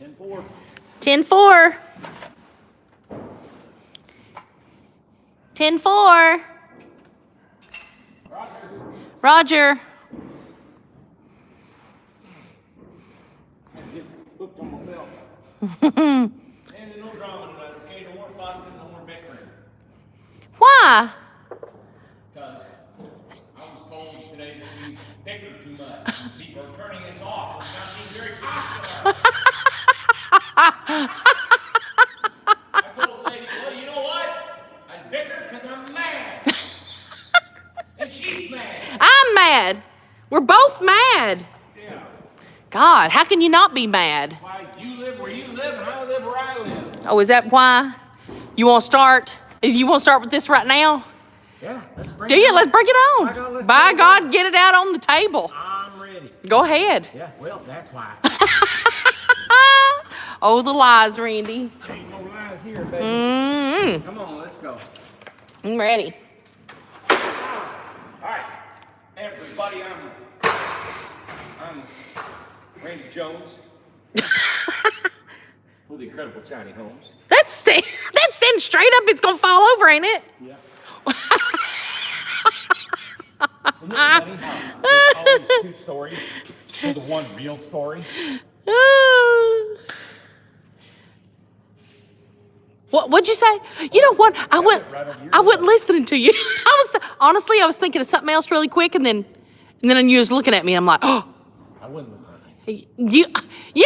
10-4. 10-4. 10-4. Roger. Hooked on my belt. And no drama tonight, okay? No more fussing, no more bickering. Why? Because I was told today that we bicker too much. And people are turning us off. It's not being very kind to us. I told the lady, well, you know what? I bicker because I'm mad. And she's mad. I'm mad. We're both mad. Yeah. God, how can you not be mad? Why, you live where you live and I live where I live. Oh, is that why? You want to start? You want to start with this right now? Yeah, let's bring Do it you? on. Let's bring it on. By let's God, get it out on the table. I'm ready. Go ahead. Yeah, well, that's why. Oh, the lies, Randy. Ain't no lies here, baby. Mm-hmm. Come on, let's go. I'm ready. All right, everybody, I'm Randy Jones with the Incredible Tiny Homes. That's standing straight up. It's gonna fall over, ain't it? Yeah. Isn't it funny how there's always two stories to the one real story? What'd you say? You know what? I wasn't listening to you. Honestly, I was thinking of something else really quick, and then you was looking at me. And I'm like, oh. I wouldn't look at it.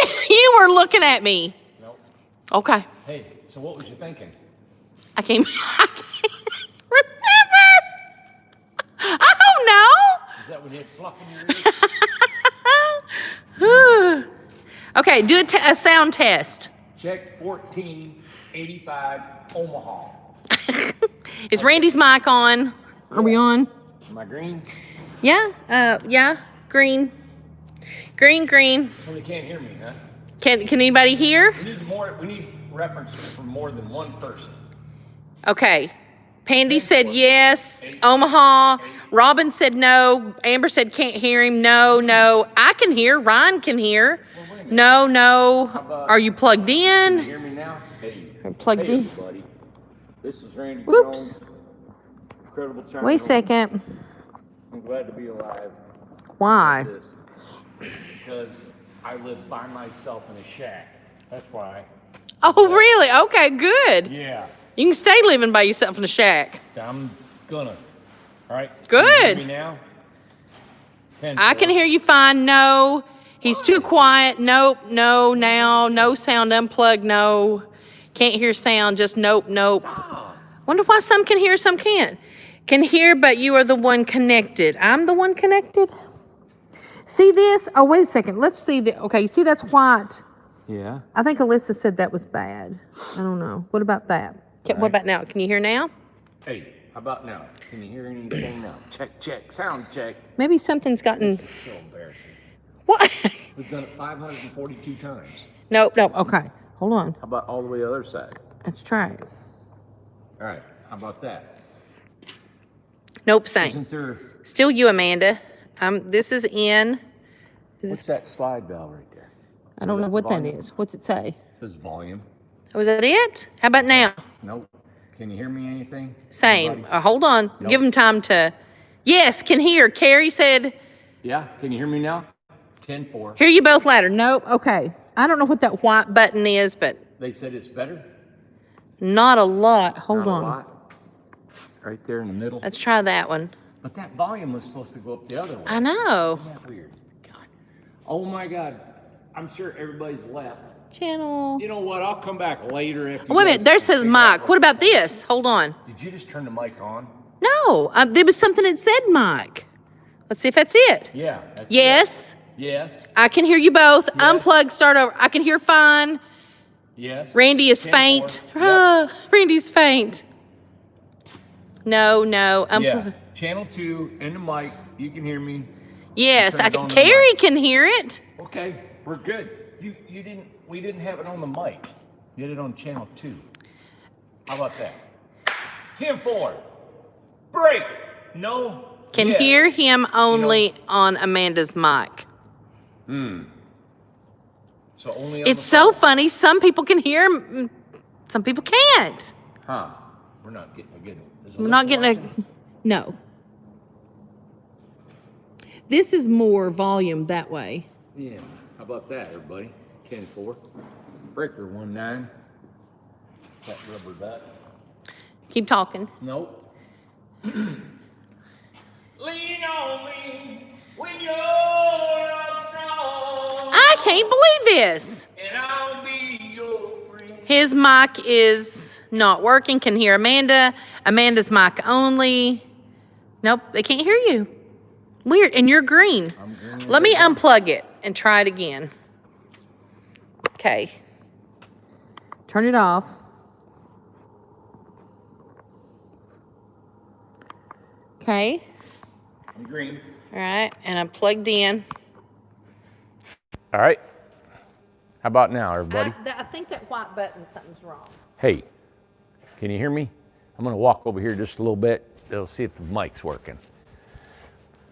You were looking at me. Nope. Okay. Hey, so what was you thinking? I can't remember. I don't know. Is that when you had fluff in your ears? Okay, do a sound test. Check 1485 Omaha. Is Randy's mic on? Are we on? Am I green? Yeah. Yeah. Green. Green. Well, they can't hear me, huh? Can anybody hear? We need references from more than one person. Okay. Pandy said yes. Omaha. Robin said no. Amber said can't hear him. No. I can hear. Ryan can hear. Well, No. Are you plugged Can you in? hear me now? Hey. I'm plugged in. Everybody. This is Randy Whoops. Jones. Incredible Tiny Wait a Homes. second. I'm glad to be alive. Why? This. Because I live by myself in a shack. That's why. Oh, really? Okay, good. Yeah. You can stay living by yourself in a shack. I'm gonna. All right. Good. Can you hear me now? I can hear you fine. No. He's too quiet. Nope. No now. No sound. Unplugged. No. Can't hear sound. Just nope. Stop. Wonder why some can hear, some can't. Can hear, but you are the one connected. I'm the one connected? See this? Oh, wait a second. Let's see. Okay, you see that's white. Yeah. I think Alyssa said that was bad. I don't know. What about that? Okay, what about now? Can you hear now? Hey, how about now? Can you hear anything now? Check. Sound check. Maybe something's gotten... This is so embarrassing. What? We've done it 542 times. Nope. Okay. Hold on. How about all the way to the other side? Let's try it. All right. How about that? Nope, same. Isn't there... Still you, Amanda. This is in... What's that slide bell right there? I don't know what that volume? is. What's it say? It says volume. Oh, is that it? How about now? Nope. Can you hear me anything? Same. Anybody? Hold on. Nope. Give them time to... Yes, can hear. Carrie said... Yeah. Can you hear me now? 10-4. Hear you both louder. Nope. Okay. I don't know what that white button is, but They said it's better. not a lot. Hold Not on. a lot. Right there in the middle. Let's try that one. But that volume was supposed to go up the other way. I know. Isn't that weird? God. Oh my God. I'm sure everybody's left. Channel. You know what? I'll come back later if. Oh, wait a minute. There says mic. What about this? Hold on. Did you just turn the mic on? No. There was something that said mic. Let's see if that's it. Yeah. That's Yes. it. Yes. I can hear you both. Yes. Unplug. Start over. I can hear fine. Yes. Randy is 10-4. faint. Yep. Randy's faint. No. Unplug. Yeah. Channel 2 and the mic. You can hear me. Yes, Turn I it can. on the Carrie mic. can hear it. Okay. We're good. We didn't have it on the mic. You had it on channel 2. How about that? 10-4. Break. No. Can Yes. hear him only on Amanda's mic. So only on It's the so phone. funny. Some people can hear, some people can't. Huh. We're not getting a good one. Is We're not Alyssa getting watching? no. This is more volume that way. Yeah. How about that, everybody? 10-4. Breaker 1-9. That rubber duck. Keep talking. Nope. Lean on me when you're up strong. I can't believe this. And I'll be your friend. His mic is not working. Can hear Amanda. Amanda's mic only. Nope, they can't hear you. Weird. And you're green. I'm green. Let me unplug it and try it again. Okay. Turn it off. Okay. I'm green. All right. And I'm plugged in. All right. How about now, everybody? I think that white button, something's wrong. Hey, can you hear me? I'm going to walk over here just a little bit. They'll see if the mic's working.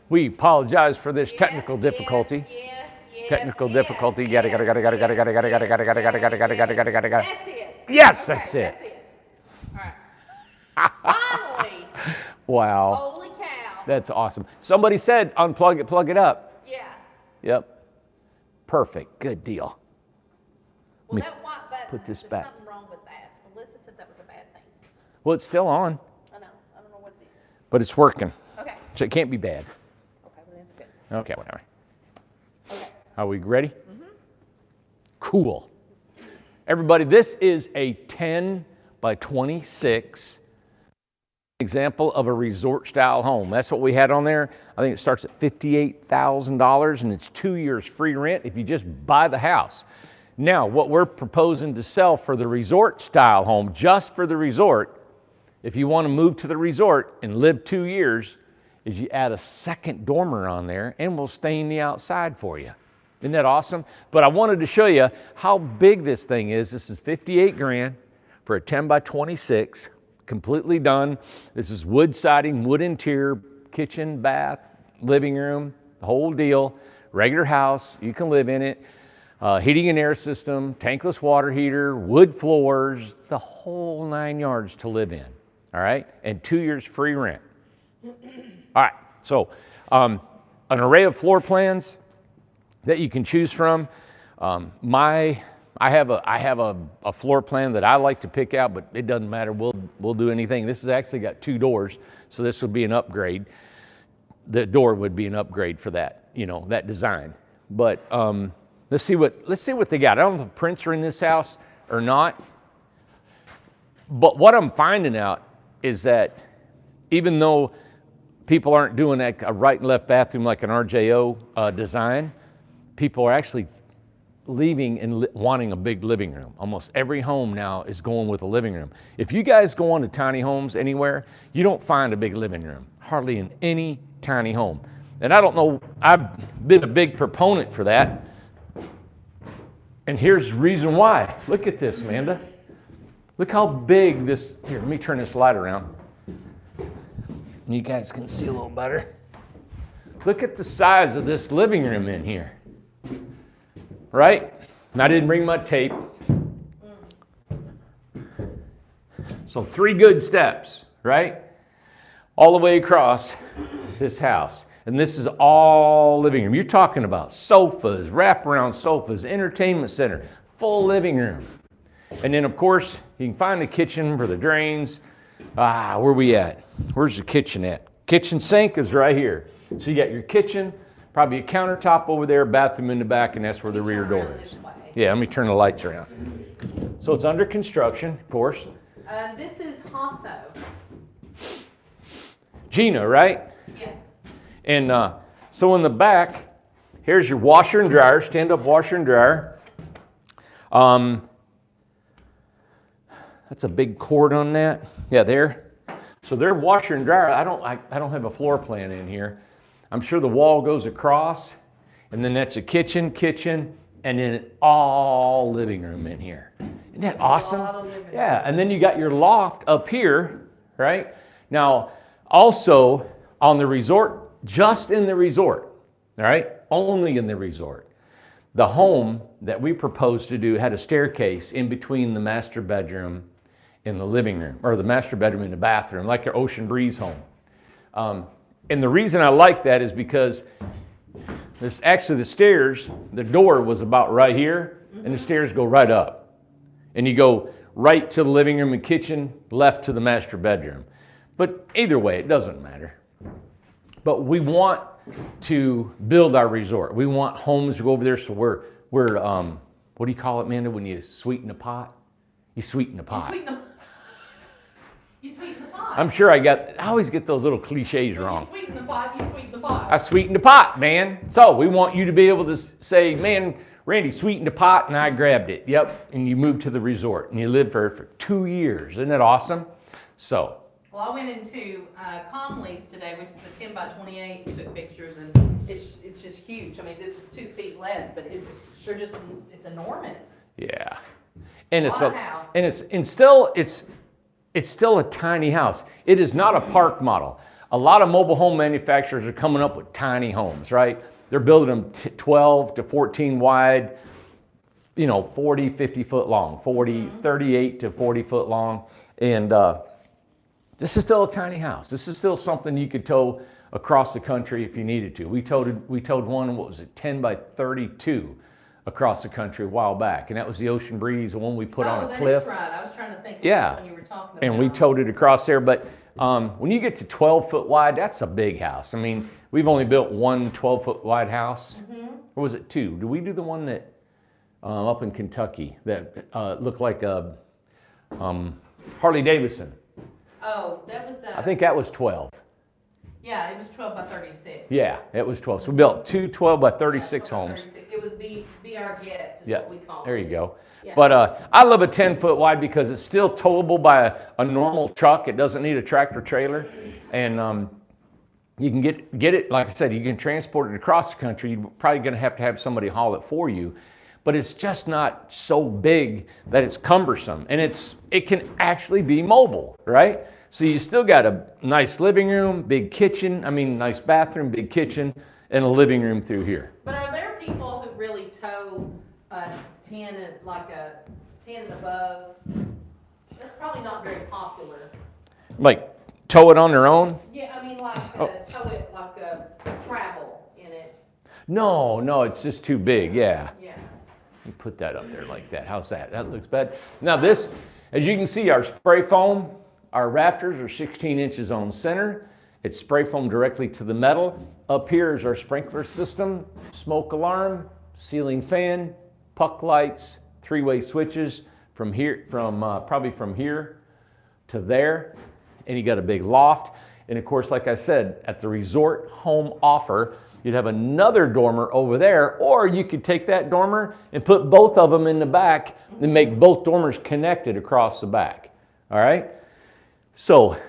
We apologize for this technical difficulty. Technical difficulty. Got it. That's it. Yes, that's it. That's it. All right. Finally. Wow. Holy cow. That's awesome. Somebody said unplug it, plug it up. Yeah. Yep. Perfect. Good deal. Well, that white button, put this there's back. something wrong with that. Alyssa said that was a bad thing. Well, it's still on, I know. I don't know what it is. but it's working. Okay. So it can't be bad. Okay, well, that's good. Okay, whatever. Okay. Are we ready? Mm-hmm. Cool. Everybody, this is a 10 by 26 example of a resort style home. That's what we had on there. I think it starts at $58,000 and it's 2 years free rent if you just buy the house. Now, what we're proposing to sell for the resort style home, just for the resort, if you want to move to the resort and live 2 years, is you add a second dormer on there and we'll stain the outside for you. Isn't that awesome? But I wanted to show you how big this thing is. This is 58 grand for a 10 by 26, completely done. This is wood siding, wood interior, kitchen, bath, living room, the whole deal. Regular house, you can live in it. Heating and air system, tankless water heater, wood floors, the whole 9 yards to live in. All right, and 2 years free rent. All right, so an array of floor plans that you can choose from. I have a floor plan that I like to pick out, but it doesn't matter. We'll do anything. This has actually got 2 doors, so this would be an upgrade. The door would be an upgrade for that, that design. But let's see what they got. I don't know if the prints are in this house or not. But what I'm finding out is that even though people aren't doing a right and left bathroom like an RJO design, people are actually leaving and wanting a big living room. Almost every home now is going with a living room. If you guys go on to tiny homes anywhere, you don't find a big living room, hardly in any tiny home. And I don't know, I've been a big proponent for that. And here's the reason why. Look at this, Amanda. Look how big this, here, let me turn this light around. And you guys can see a little better. Look at the size of this living room in here. Right? And I didn't bring my tape. So 3 good steps, right? All the way across this house. And this is all living room. You're talking about sofas, wraparound sofas, entertainment center, full living room. And then, of course, you can find the kitchen for the drains. Where we at? Where's the kitchen at? Kitchen sink is right here. So you got your kitchen, probably a countertop over there, bathroom in the back, and that's where the rear door is. Yeah, let me turn the lights around. So it's under construction, of course. This is Hasso. Gina, right? Yeah. And so in the back, here's your washer and dryer, stand-up washer and dryer. That's a big cord on that. Yeah, there. So their washer and dryer, I don't have a floor plan in here. I'm sure the wall goes across, and then that's a kitchen, and then all living room in here. Isn't that awesome? Yeah, and then you got your loft up here, right? Now, also on the resort, just in the resort, all right? Only in the resort. The home that we proposed to do had a staircase in between the master bedroom and the living room, or the master bedroom and the bathroom, like your Ocean Breeze home. And the reason I like that is because the stairs, the door was about right here, and the stairs go right up. And you go right to the living room and kitchen, left to the master bedroom. But either way, it doesn't matter. But we want to build our resort. We want homes to go over there, so we're what do you call it, Amanda, when you sweeten the pot? You sweeten the pot. You sweeten the pot. I'm sure I always get those little cliches wrong. You sweeten the pot, you sweeten the pot. I sweetened the pot, man. So we want you to be able to say, man, Randy sweetened the pot and I grabbed it. Yep. And you moved to the resort and you lived there for 2 years. Isn't that awesome? So. Well, I went into Comley's today, which is a 10 by 28. We took pictures and it's just huge. I mean, this is 2 feet less, but it's enormous. Yeah. And it's house. It's still a tiny house. It is not a park model. A lot of mobile home manufacturers are coming up with tiny homes, right? They're building them 12 to 14 wide, 40, 50 foot long, 38 to 40 foot long. And this is still a tiny house. This is still something you could tow across the country if you needed to. We towed one, what was it, 10 by 32 across the country a while back. And that was the Ocean Breeze, the one we put on a cliff. That's right. I was trying to think of Yeah. which one you were talking about. And we towed it across there. But when you get to 12 foot wide, that's a big house. I mean, we've only built one 12 foot wide house. Or was it 2? Did we do the one that up in Kentucky that looked like a Harley Davidson? Oh, that was I think that was 12. Yeah, it was 12 by 36. Yeah, it was 12. So we built 2 12 by 36 homes. 36. It was Be Our Guest is Yeah, what we call it. there you go. Yeah. But I love a 10 foot wide because it's still towable by a normal truck. It doesn't need a tractor trailer. And you can get it, like I said, you can transport it across the country. You're probably going to have somebody haul it for you. But it's just not so big that it's cumbersome. And it can actually be mobile, right? So you still got a nice living room, big kitchen, nice bathroom, big kitchen, and a living room through here. But are there people who really tow 10 and above? That's probably not very popular. Like tow it on their own? Yeah, tow it like travel in it. No, it's just too big, yeah. Yeah. You put that up there like that. How's that? That looks bad. Now this, as you can see, our spray foam, our rafters are 16 inches on center. It's spray foam directly to the metal. Up here is our sprinkler system, smoke alarm, ceiling fan, puck lights, 3-way switches from here, probably from here to there. And you got a big loft. And of course, like I said, at the resort home offer, you'd have another dormer over there, or you could take that dormer and put both of them in the back and make both dormers connected across the back. All right? So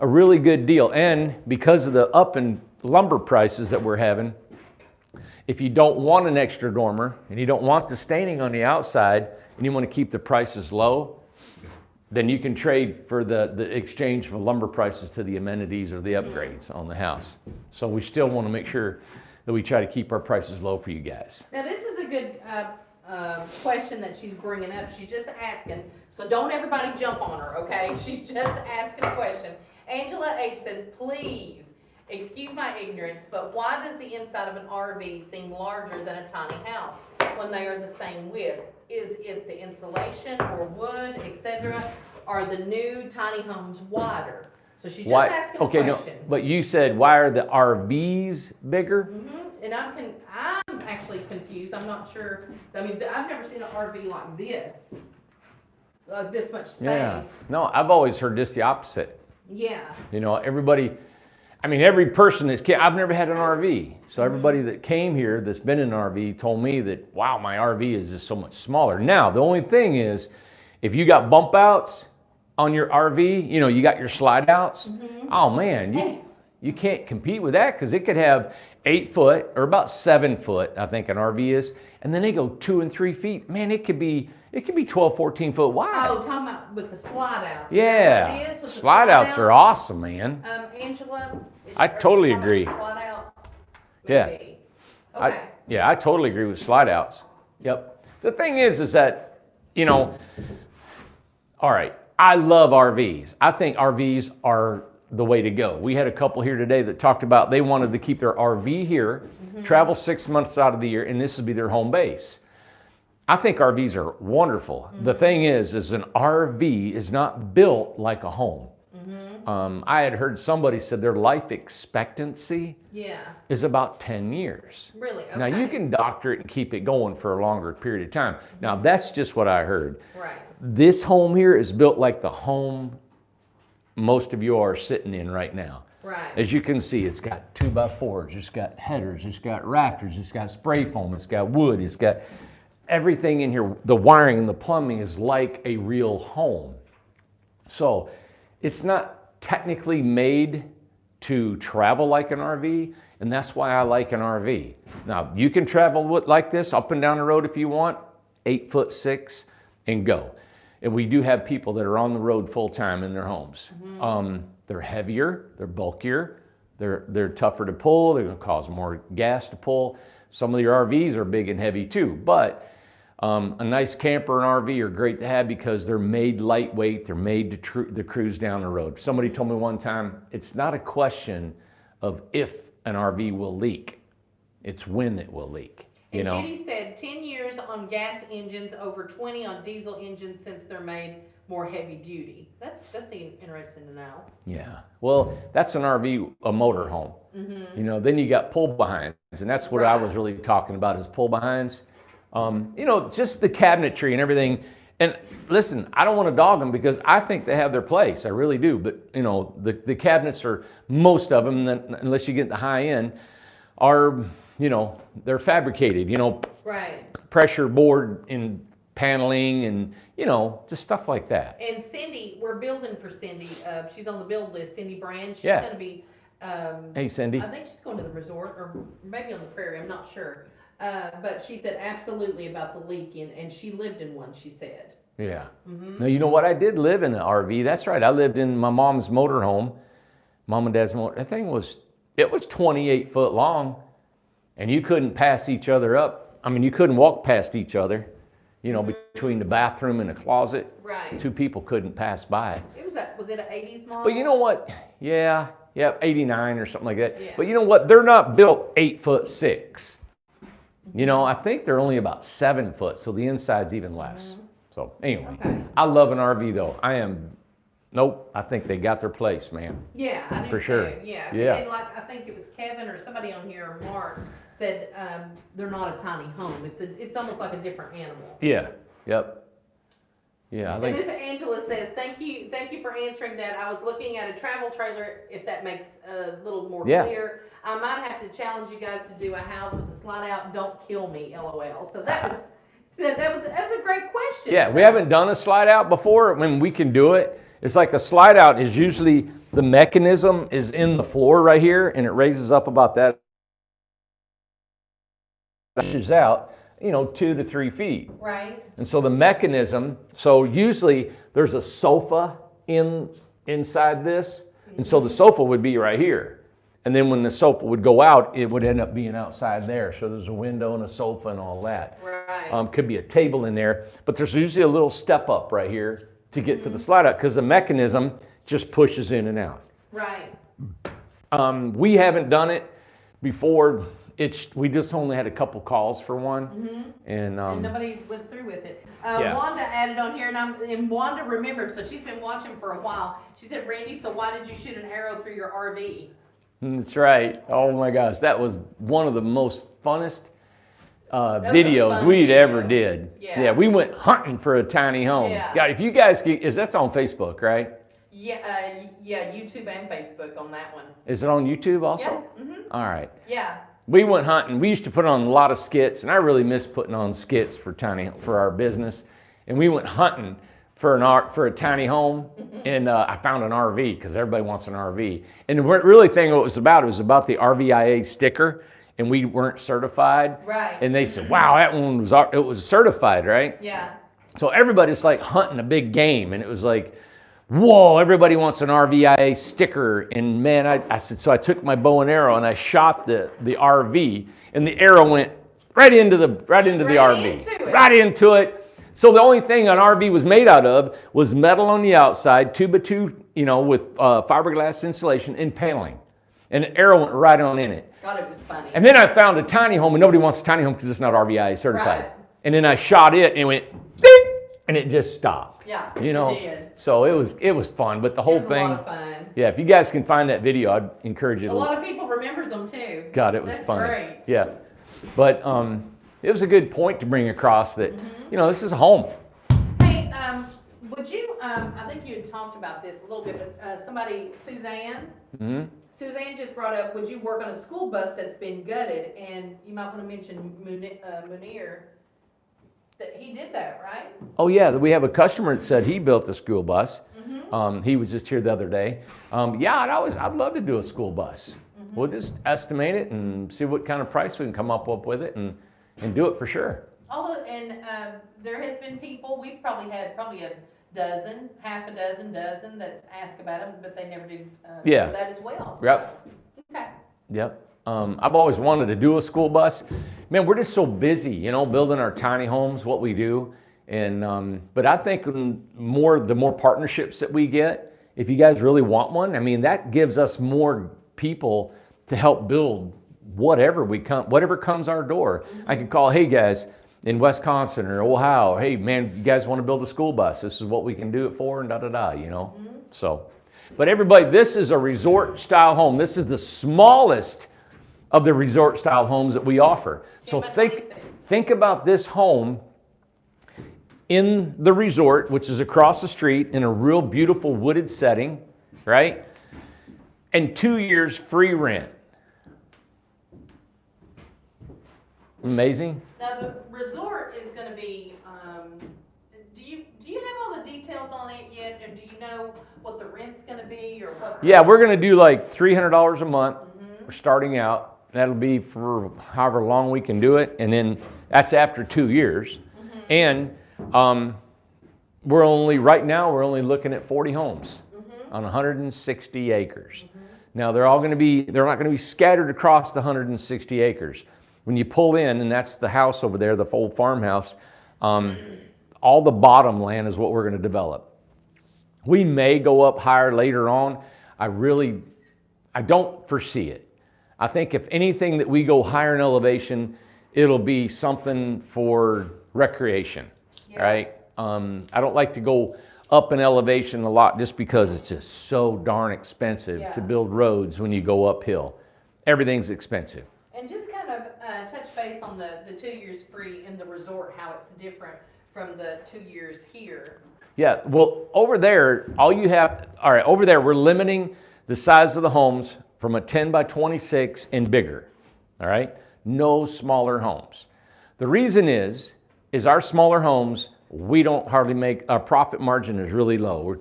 a really good deal. And because of the up in lumber prices that we're having, if you don't want an extra dormer and you don't want the staining on the outside and you want to keep the prices low, then you can trade for the exchange for lumber prices to the amenities or the upgrades on the house. So we still want to make sure that we try to keep our prices low for you guys. Now this is a good question that she's bringing up. She's just asking, so don't everybody jump on her, okay? She's just asking a question. Angela H. says, please, excuse my ignorance, but why does the inside of an RV seem larger than a tiny house when they are the same width? Is it the insulation or wood, etc.? Are the new tiny homes wider? So she's just asking a question. No, but you said, why are the RVs bigger? And I'm actually confused. I'm not sure. I've never seen an RV like this much space. Yeah. No, I've always heard this the opposite. Yeah. Everybody, every person I've never had an RV. So everybody that came here that's been in an RV told me that, wow, my RV is just so much smaller. Now, the only thing is, if you got bump outs on your RV, you got your slide outs, oh man, you can't compete with that because it could have 8 foot or about 7 foot, I think an RV is, and then they go 2 and 3 feet. Man, it could be 12, 14 foot wide. Oh, talking about with the slide outs. Yeah, slide outs are awesome, man. Angela, I totally agree. Slide outs? Yeah. Maybe. Okay. Yeah, I totally agree with slide outs. Yep. The thing is that, you know, all right, I love RVs. I think RVs are the way to go. We had a couple here today that talked about they wanted to keep their RV here, travel 6 months out of the year, and this would be their home base. I think RVs are wonderful. The thing is an RV is not built like a home. I had heard somebody said their life expectancy is about 10 years. Really? Okay. Now you can doctor it and keep it going for a longer period of time. Now that's just what I heard. Right. This home here is built like the home most of you are sitting in right now. Right. As you can see, it's got 2x4s, it's got headers, it's got rafters, it's got spray foam, it's got wood, it's got everything in here. The wiring and the plumbing is like a real home. So it's not technically made to travel like an RV, and that's why I like an RV. Now, you can travel like this up and down the road if you want, 8'6" and go. And we do have people that are on the road full time in their homes. They're heavier, they're bulkier, they're tougher to pull, they're gonna cause more gas to pull. Some of your RVs are big and heavy too, but a nice camper and RV are great to have because they're made lightweight, they're made to cruise down the road. Somebody told me one time, it's not a question of if an RV will leak, it's when it will leak. You know? Judy said 10 years on gas engines, over 20 on diesel engines since they're made more heavy duty. That's interesting to know. Yeah, well, that's an RV, a motor home. You know, then you got pull behinds, and that's what I was really talking about is pull behinds. You know, just the cabinetry and everything. And listen, I don't want to dog them because I think they have their place. I really do. But, you know, the cabinets are, most of them, unless you get the high end, are, you know, they're fabricated, you know, pressure board and paneling and, you know, just stuff like that. And Cindy, we're building for Cindy. She's on the build list, Cindy Brand. She's going to be, hey, Cindy. I think she's going to the resort or maybe on the prairie. I'm not sure. But she said absolutely about the leak, and she lived in one, she said. Yeah. Now, you know what? I did live in an RV. That's right. I lived in my mom's motorhome, mom and dad's motor. That thing was, it was 28 foot long, and you couldn't pass each other up. I mean, you couldn't walk past each other, you know, between the bathroom and the closet. Right. Two people couldn't pass by. Was it an 80s model? But you know what? Yeah, 89 or something like that. Yeah. But you know what? They're not built 8'6". You know, I think they're only about 7 foot, so the inside's even less. So anyway, I love an RV though. I think they got their place, man. Yeah, I do for sure. Too. Yeah. And like I think it was Kevin or somebody on here, or Mark said they're not a tiny home. It's almost like a different animal. Yeah. Yep. Yeah. And Miss Angela says, thank you for answering that. I was looking at a travel trailer, if that makes a little more clear. I might have to challenge you guys to do a house with a slide out. Don't kill me, LOL. So that was a great question. Yeah, we haven't done a slide out before. When we can do it, it's like a slide out is usually the mechanism is in the floor right here, and it raises up about that. Pushes out, you know, 2 to 3 feet. Right. And so the mechanism. So usually there's a sofa inside this, and so the sofa would be right here. And then when the sofa would go out, it would end up being outside there. So there's a window and a sofa and all that. Right. Could be a table in there, but there's usually a little step up right here to get to the slide out because the mechanism just pushes in and out. Right. We haven't done it before. We just only had a couple calls for one, and nobody went through with it. Wanda added on here, and Wanda remembered, so she's been watching for a while. She said, Randy, so why did you shoot an arrow through your RV? That's right. Oh my gosh, that was one of the most funnest videos we'd ever did. Yeah, we went hunting for a tiny home. Yeah. God, if you guys that's on Facebook, right? Yeah, YouTube and Facebook on that one. Is it on YouTube also? Yeah. All right. Yeah. We went hunting. We used to put on a lot of skits, and I really miss putting on skits for our business. And we went hunting for a tiny home, and I found an RV because everybody wants an RV. And the really thing it was about the RVIA sticker, and we weren't certified. Right. And they said, "Wow, that one was certified, right?" Yeah. So everybody's like hunting a big game, and it was like, whoa, everybody wants an RVIA sticker. And man, I said, so I took my bow and arrow and I shot the RV, and the arrow went right into the RV, into it. right into it. So the only thing an RV was made out of was metal on the outside, 2x2, with fiberglass insulation and paneling, and an arrow went right on in it. God, it was funny. And then I found a tiny home, and nobody wants a tiny home because it's not RVIA certified. Right. And then I shot it, and it went ding, and it just stopped. Yeah, you know. it did. So it was fun, but the whole It was thing. a lot of fun. Yeah, if you guys can find that video, I'd encourage you. A lot of people remembers them too. God, it was That's funny. Great. Yeah, but it was a good point to bring across that this is a home. Hey, would you? I think you had talked about this a little bit, but Suzanne. Mm-hmm. Suzanne just brought up, would you work on a school bus that's been gutted? And you might want to mention Munir. That he did that, right? Oh yeah, we have a customer that said he built a school bus. He was just here the other day. I'd love to do a school bus. We'll just estimate it and see what kind of price we can come up with it and do it for sure. There has been people, we've probably had a dozen, half a dozen that's asked about them, but they never did do that as well. Yep. So, okay. Yep. I've always wanted to do a school bus. Man, we're just so busy, building our tiny homes, what we do. And but I think the more partnerships that we get, if you guys really want one, I mean, that gives us more people to help build whatever comes our door. I can call, hey guys, in Wisconsin or Ohio, hey man, you guys want to build a school bus? This is what we can do it for, and So, but everybody, this is a resort style home. This is the smallest of the resort style homes that we offer. So think about this home in the resort, which is across the street in a real beautiful wooded setting, right? And 2 years free rent. Amazing. Now the resort is going to be. Do you have all the details on it yet, or do you know what the rent's going to be, or what? Yeah, we're going to do like $300 a month. We're starting out. That'll be for however long we can do it, and then that's after 2 years. And we're only looking at 40 homes on 160 acres. Now they're not going to be scattered across the 160 acres. When you pull in, and that's the house over there, the old farmhouse, all the bottom land is what we're going to develop. We may go up higher later on. I don't foresee it. I think if anything that we go higher in elevation, it'll be something for recreation, right? I don't like to go up in elevation a lot just because it's just so darn expensive to build roads when you go uphill. Everything's expensive. And just kind of touch base on the 2 years free in the resort, how it's different from the 2 years here. Yeah, well, over there, over there, we're limiting the size of the homes from a 10 by 26 and bigger, all right? No smaller homes. The reason is our smaller homes, we don't hardly make, our profit margin is really low. We're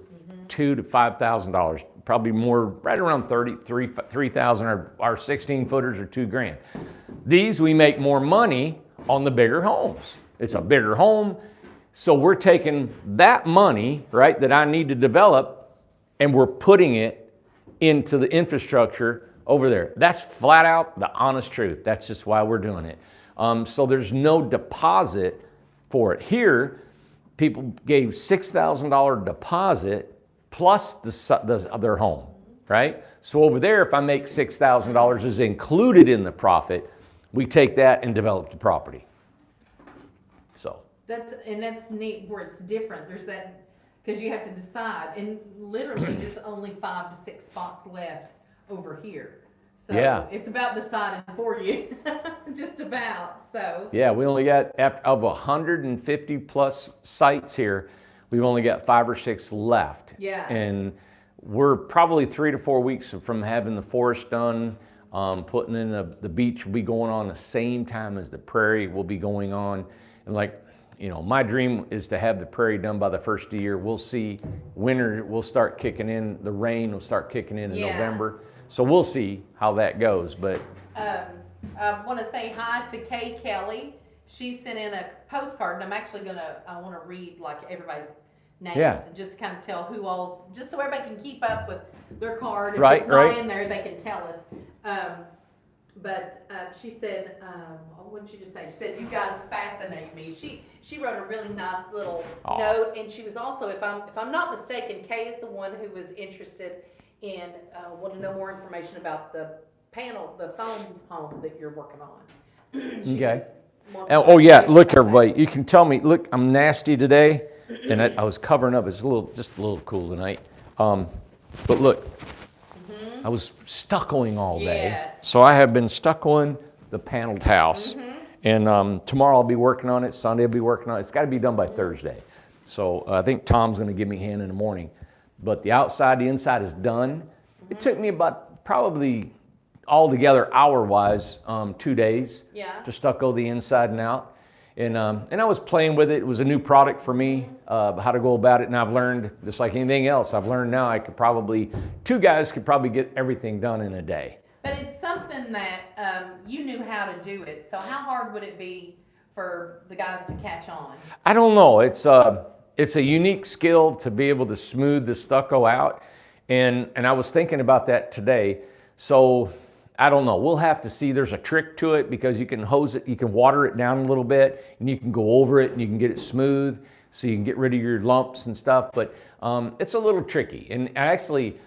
$2,000 to $5,000, probably more, right around $3,000. Our 16 footers are $2,000. These, we make more money on the bigger homes. It's a bigger home. So we're taking that money, right, that I need to develop, and we're putting it into the infrastructure over there. That's flat out the honest truth. That's just why we're doing it. So there's no deposit for it. Here, people gave $6,000 deposit plus their home, right? So over there, if I make $6,000 is included in the profit, we take that and develop the property. So. That's neat where it's different. There's that, because you have to decide, and literally there's only 5 to 6 spots left over here. So it's about deciding for you, just about, so. Yeah, we only got, of 150 plus sites here, we've only got 5 or 6 left. Yeah. And we're probably 3 to 4 weeks from having the forest done, putting in the beach will be going on the same time as the prairie will be going on. And my dream is to have the prairie done by the first of the year. We'll see. Winter will start kicking in. The rain will start kicking in November. So we'll see how that goes. But I want to say hi to Kay Kelly. She sent in a postcard, and I want to read like everybody's names and just to kind of tell who all's, just so everybody can keep up with their card. If it's not in there, they can tell us. But she said, what did she just say? She said, "You guys fascinate me." She wrote a really nice little note, and she was also, if I'm not mistaken, Kay is the one who was interested in wanted to know more information about the foam home that you're working on. Okay. Oh yeah, look everybody, you can tell me. Look, I'm nasty today, and I was covering up. It's just a little cool tonight. But look. I was stuccoing all day. Yes. So I have been stuccoing the paneled house. And tomorrow I'll be working on it. Sunday I'll be working on it. It's got to be done by Thursday. So I think Tom's going to give me a hand in the morning. But the inside is done. It took me about probably altogether hour-wise 2 days to stucco the inside and out. And I was playing with it. It was a new product for me, how to go about it. And I've learned, just like anything else, I've learned now two guys could probably get everything done in a day. But it's something that you knew how to do it. So how hard would it be for the guys to catch on? I don't know. It's a unique skill to be able to smooth the stucco out. And I was thinking about that today. So I don't know. We'll have to see. There's a trick to it because you can hose it, you can water it down a little bit, and you can go over it and you can get it smooth so you can get rid of your lumps and stuff. But it's a little tricky. And actually,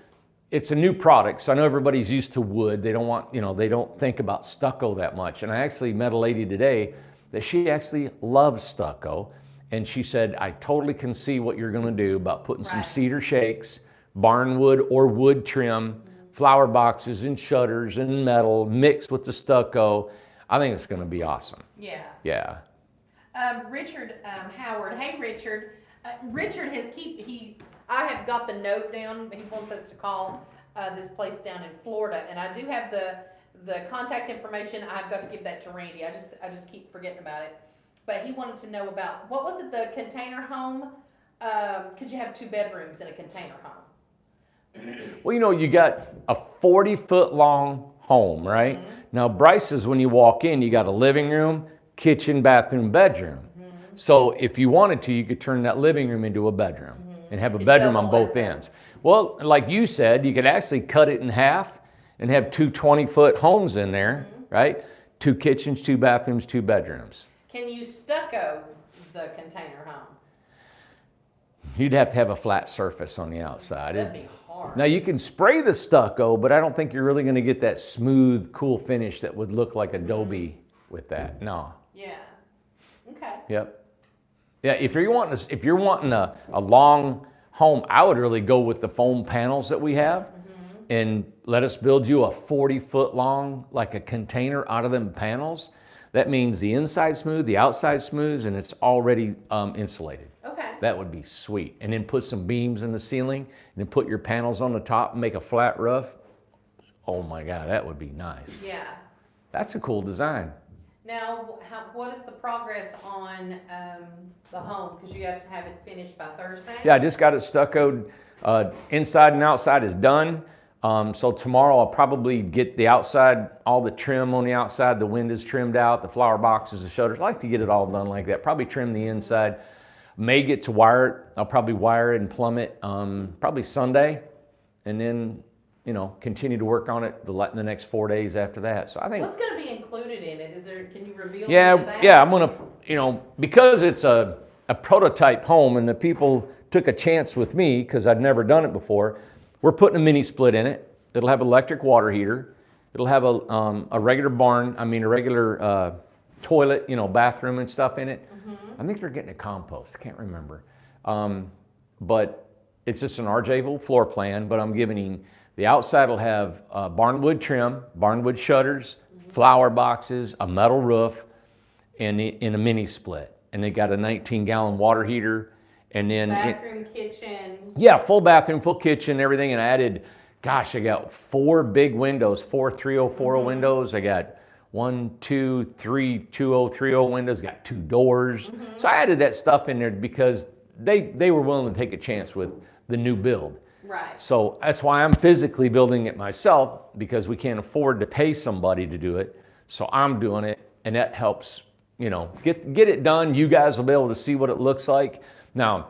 it's a new product, so I know everybody's used to wood. They don't think about stucco that much. And I actually met a lady today that she actually loves stucco. And she said, I totally can see what you're going to do about putting some cedar shakes, barnwood or wood trim, flower boxes and shutters and metal mixed with the stucco. I think it's going to be awesome. Yeah. Yeah. Richard Howard. Hey, Richard. Richard I have got the note down. He wants us to call this place down in Florida, and I do have the contact information. I've got to give that to Randy. I just keep forgetting about it. But he wanted to know about, what was it, the container home? Could you have 2 bedrooms in a container home? Well, you got a 40-foot long home, right? Now, Bryce's, when you walk in, you got a living room, kitchen, bathroom, bedroom. So if you wanted to, you could turn that living room into a bedroom and have a bedroom on both ends. Well, like you said, you could actually cut it in half and have 2 20-foot homes in there, right? 2 kitchens, 2 bathrooms, 2 bedrooms. Can you stucco the container home? You'd have to have a flat surface on the outside. That'd be hard. Now you can spray the stucco, but I don't think you're really going to get that smooth, cool finish that would look like adobe with that. No. Yeah. Okay. Yep. Yeah. If you're wanting a long home, I would really go with the foam panels that we have, and let us build you a 40-foot long, like a container out of them panels. That means the inside smooth, the outside smooth, and it's already insulated. Okay. That would be sweet. And then put some beams in the ceiling, and then put your panels on the top and make a flat roof. Oh my God, that would be nice. Yeah. That's a cool design. Now, what is the progress on the home? Because you have to have it finished by Thursday? Yeah, I just got it stuccoed. Inside and outside is done. So tomorrow I'll probably get the outside, all the trim on the outside, the windows trimmed out, the flower boxes, the shutters. I like to get it all done like that. Probably trim the inside. May get to wire it. I'll probably wire it and plumb it probably Sunday, and then continue to work on it the next 4 days after that. So I think. What's going to be included in it? Can you reveal? Yeah, any of that? yeah. I'm gonna, because it's a prototype home, and the people took a chance with me because I'd never done it before. We're putting a mini split in it. It'll have electric water heater. It'll have a regular toilet, bathroom and stuff in it. I think they're getting a compost. I can't remember. But it's just an RJ floor plan, but I'm giving him, the outside will have barnwood trim, barnwood shutters, flower boxes, a metal roof, and in a mini split. And they got a 19-gallon water heater. And then bathroom, kitchen. Yeah, full bathroom, full kitchen, everything. And I added, I got 4 big windows, 4 3040 windows. I got 1, 2, 3 2030 windows. Got 2 doors. So I added that stuff in there because they were willing to take a chance with the new build. Right. So that's why I'm physically building it myself, because we can't afford to pay somebody to do it. So I'm doing it, and that helps, get it done. You guys will be able to see what it looks like. Now,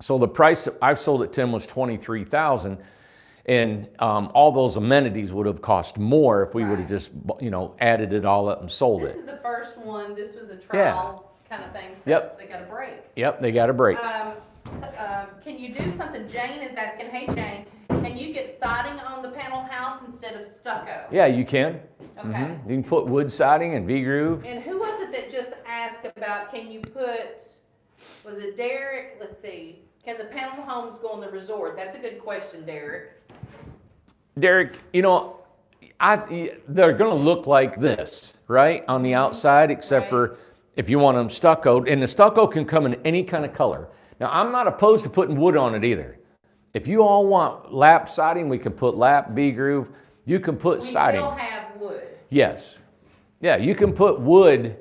so the price I've sold it to him was $23,000, And all those amenities would have cost more if we would have Right. just, added it all up and sold This it. is the first one, this was a Yeah. trial kind of thing, so Yep. they got a break. Yep, they got a break. Can you do something, Jane is asking, hey Jane, can you get siding on the panel house instead of stucco? Yeah, you can. Okay. You can put wood siding and V-groove. And who was it that just asked about, can you put, was it Derek? Let's see, can the panel homes go on the resort? That's a good question, Derek. Derek, they're going to look like this, right, on the outside, except Right. for if you want them stuccoed. And the stucco can come in any kind of color. Now, I'm not opposed to putting wood on it either. If you all want lap siding, we can put lap, V-groove. You can put We siding. still have wood. Yes. Yeah, you can put wood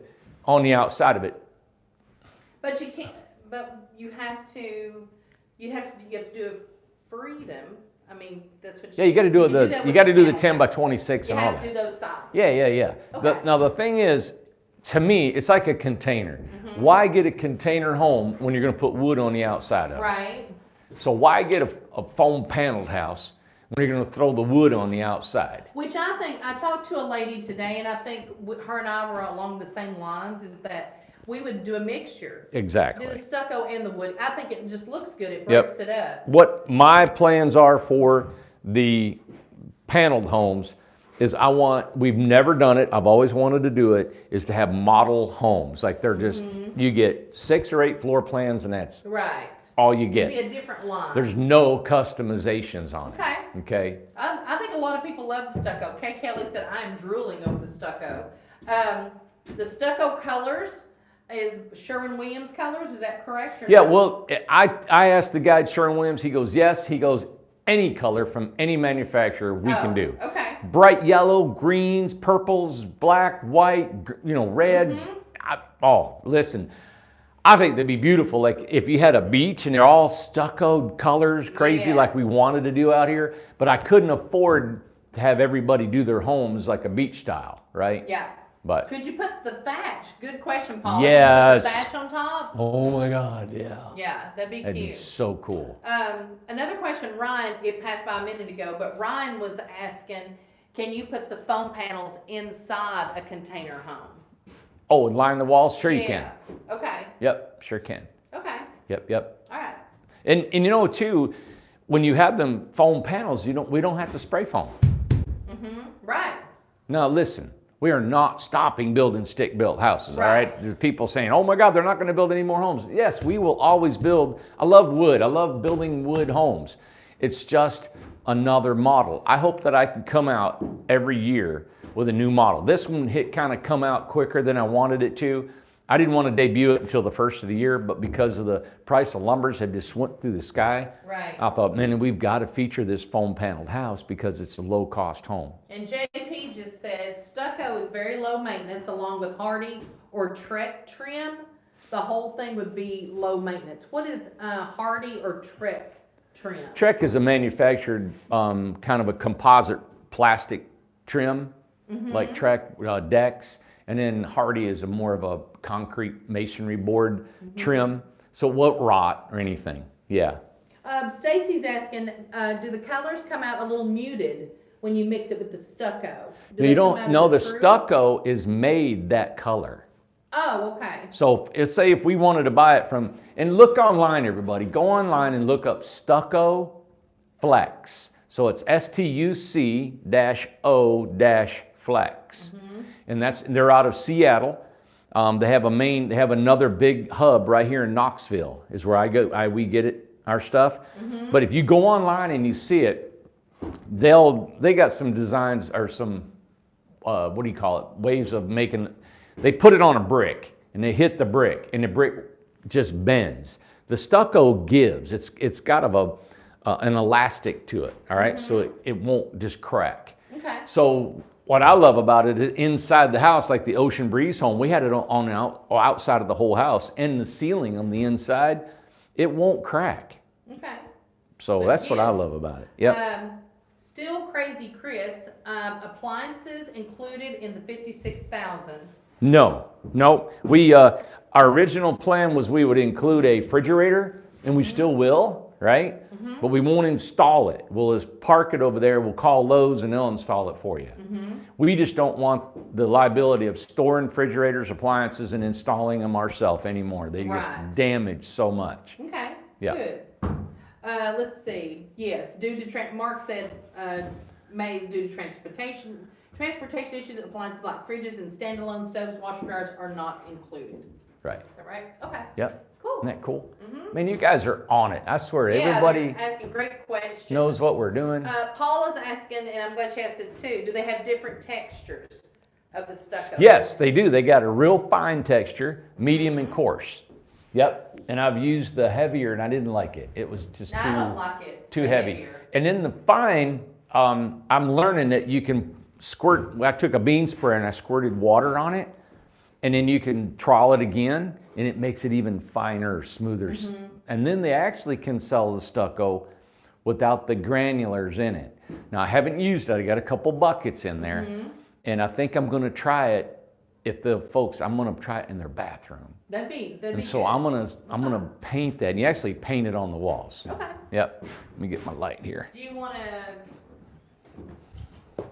on the outside of it. But you can't, but you have to do a freedom. I mean, that's what you. Yeah, you got to do can it. that You with got to do the panel 10 by house. 26 You and all have to that. do those sizes. Yeah. Okay. Now the thing is, to me, it's like a container. Why get a container home when you're going to put wood on the outside of it? Right. So why get a foam paneled house when you're going to throw the wood on the outside? Which I think, I talked to a lady today, and I think her and I were along the same lines, is that we would do a mixture. Do Exactly. the stucco and the wood. I think it just looks good. It Yep. breaks it up. What my plans are for the paneled homes is we've never done it, I've always wanted to do it, is to have model homes. Like they're just, you get 6 or 8 floor plans and that's Right. all you It'd be get. a different line. There's no customizations on Okay. it. Okay? I think a lot of people love the stucco. Kay Kelly said, I am drooling over the stucco. The stucco colors is Sherwin-Williams colors, is that correct? Or Yeah, no? well, I asked the guy at Sherwin-Williams, he goes, yes. He goes, any color from any manufacturer we can do. Okay. Bright yellow, greens, purples, black, white, reds. Listen, I think that'd be beautiful. Like if you had a beach and they're all stuccoed colors, crazy like we Yes. wanted to do out here, but I couldn't afford to have everybody do their homes like a beach style, right? Yeah. But Could you put the thatch? Good question, Paul. Yes. Put the thatch on top? oh my God, yeah. Yeah, that'd be That'd be cute. so cool. Another question, Ryan, it passed by a minute ago, but Ryan was asking, can you put the foam panels inside a container home? Oh, line the walls? Sure you can. Yeah. Okay. Yep, sure can. Okay. Yep. All right. And too, when you have them foam panels, we don't have to spray foam. Right. Now listen, we are not stopping building stick-built houses, all Right. right? There's people saying, oh my God, they're not going to build any more homes. Yes, we will always build. I love wood. I love building wood homes. It's just another model. I hope that I can come out every year with a new model. This one kind of come out quicker than I wanted it to. I didn't want to debut it until the first of the year, but because of the price of lumbers had just went through the sky, Right. I thought, man, we've got to feature this foam paneled house because it's a low cost home. And JP just said stucco is very low maintenance along with hardy or Trek trim. The whole thing would be low maintenance. What is hardy or Trek trim? Trek is a manufactured kind of a composite plastic trim, like Trek decks, and then Hardy is more of a concrete masonry board trim, so it won't rot or anything. Yeah. Stacy's asking, do the colors come out a little muted when you mix it with the stucco? Do You they come don't out know the as a true? stucco is made that color. Oh, okay. So say if we wanted to buy it from, and look online, everybody, go online and look up Stucco Flex. So it's STUC-O-Flex. And they're out of Seattle. They have another big hub right here in Knoxville is where we get our stuff. But if you go online and you see it, they got some designs or some, ways of making, they put it on a brick and they hit the brick and the brick just bends. The stucco gives, it's got an elastic to it, all right? So it won't just crack. Okay. So what I love about it is inside the house, like the Ocean Breeze home, we had it outside of the whole house, and the ceiling on the inside, it won't crack. Okay. So So that's what I yes. love about it. Yep. Still crazy, Chris. Appliances included in the 56,000. No. We our original plan was we would include a refrigerator, and we still will, right? But we won't install it. We'll just park it over there. We'll call Lowe's and they'll install it for you. We just don't want the liability of storing refrigerators, appliances, and installing them ourselves anymore. They just damage so much. Okay, Yeah. good. Let's see. Yes, Mark said May is due to transportation issues. Appliances like fridges and standalone stoves, washer dryers are not included. Right. Is that right? Okay. Yep. Cool. Isn't that cool? Man, you guys are on it. I swear, Yeah, everybody they're asking great questions. knows what we're doing. Paula's asking, and I'm glad she asked this too, do they have different textures of the stucco? Yes, they do. They got a real fine texture, medium and coarse. Yep. And I've used the heavier and I didn't like it. It was just I don't like it. too heavy. And then the fine, I'm learning that you can squirt. I took a bean spray and I squirted water on it, and then you can trowel it again, and it makes it even finer, smoother. And then they actually can sell the stucco without the granulars in it. Now I haven't used it. I got a couple buckets in there, and I think I'm going to try it. If the folks, I'm going to try it in their bathroom. That'd be And so good. I'm gonna paint that. And you actually paint it on the walls. Okay. Yep. Let me get my light here. Do you want to? I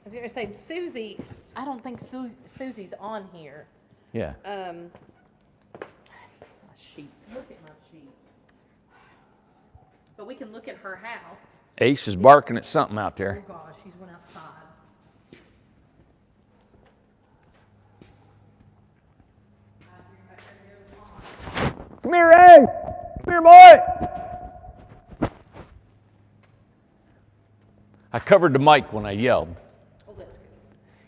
was going to say Susie. I don't think Susie's on here. Yeah. My sheet. Look at my sheet. But we can look at her house. Ace is barking at something out there. Oh gosh, she's went outside. Come here, Ace. Come here, boy. I covered the mic when I yelled. Oh, that's good.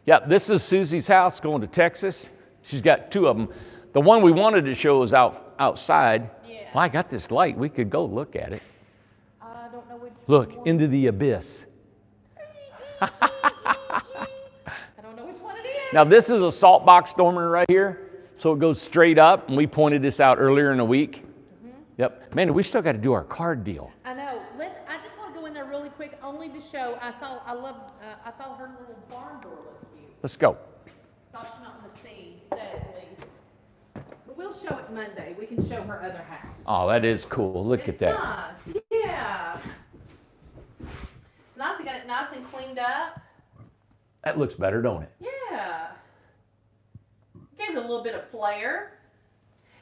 Yeah, this is Susie's house going to Texas. She's got two of them. The one we wanted to show is outside. Yeah. Well, I got this light. We could go look at it. I don't know which Look, one. into the abyss. I don't know which one it is. Now, this is a salt box dormer right here. So it goes straight up, and we pointed this out earlier in the week. Yep. Man, we still got to do our card deal. I know. I just want to go in there really quick, only to show. I thought her little barn door looked cute. Let's go. Thought she might want to see that at least. But we'll show it Monday. We can show her other house. Oh, that is cool. Look at that. Nice. Yeah. It's nice. You got it nice and cleaned up. That looks better, don't it? Yeah. Gave it a little bit of flair.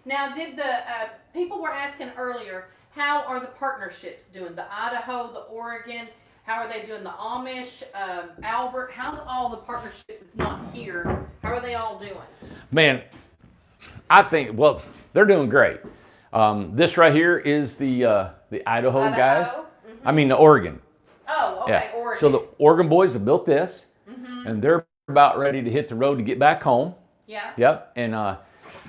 Now, did the people were asking earlier, how are the partnerships doing? The Idaho, the Oregon, how are they doing? The Amish, Albert, how's all the partnerships that's not here? How are they all doing? Man, I think, well, they're doing great. This right here is the Idaho guys. I mean, the Oregon. Oh, okay, Yeah. Oregon. So the Oregon boys have built this, and they're about ready to hit the road to get back home. Yeah. Yep. And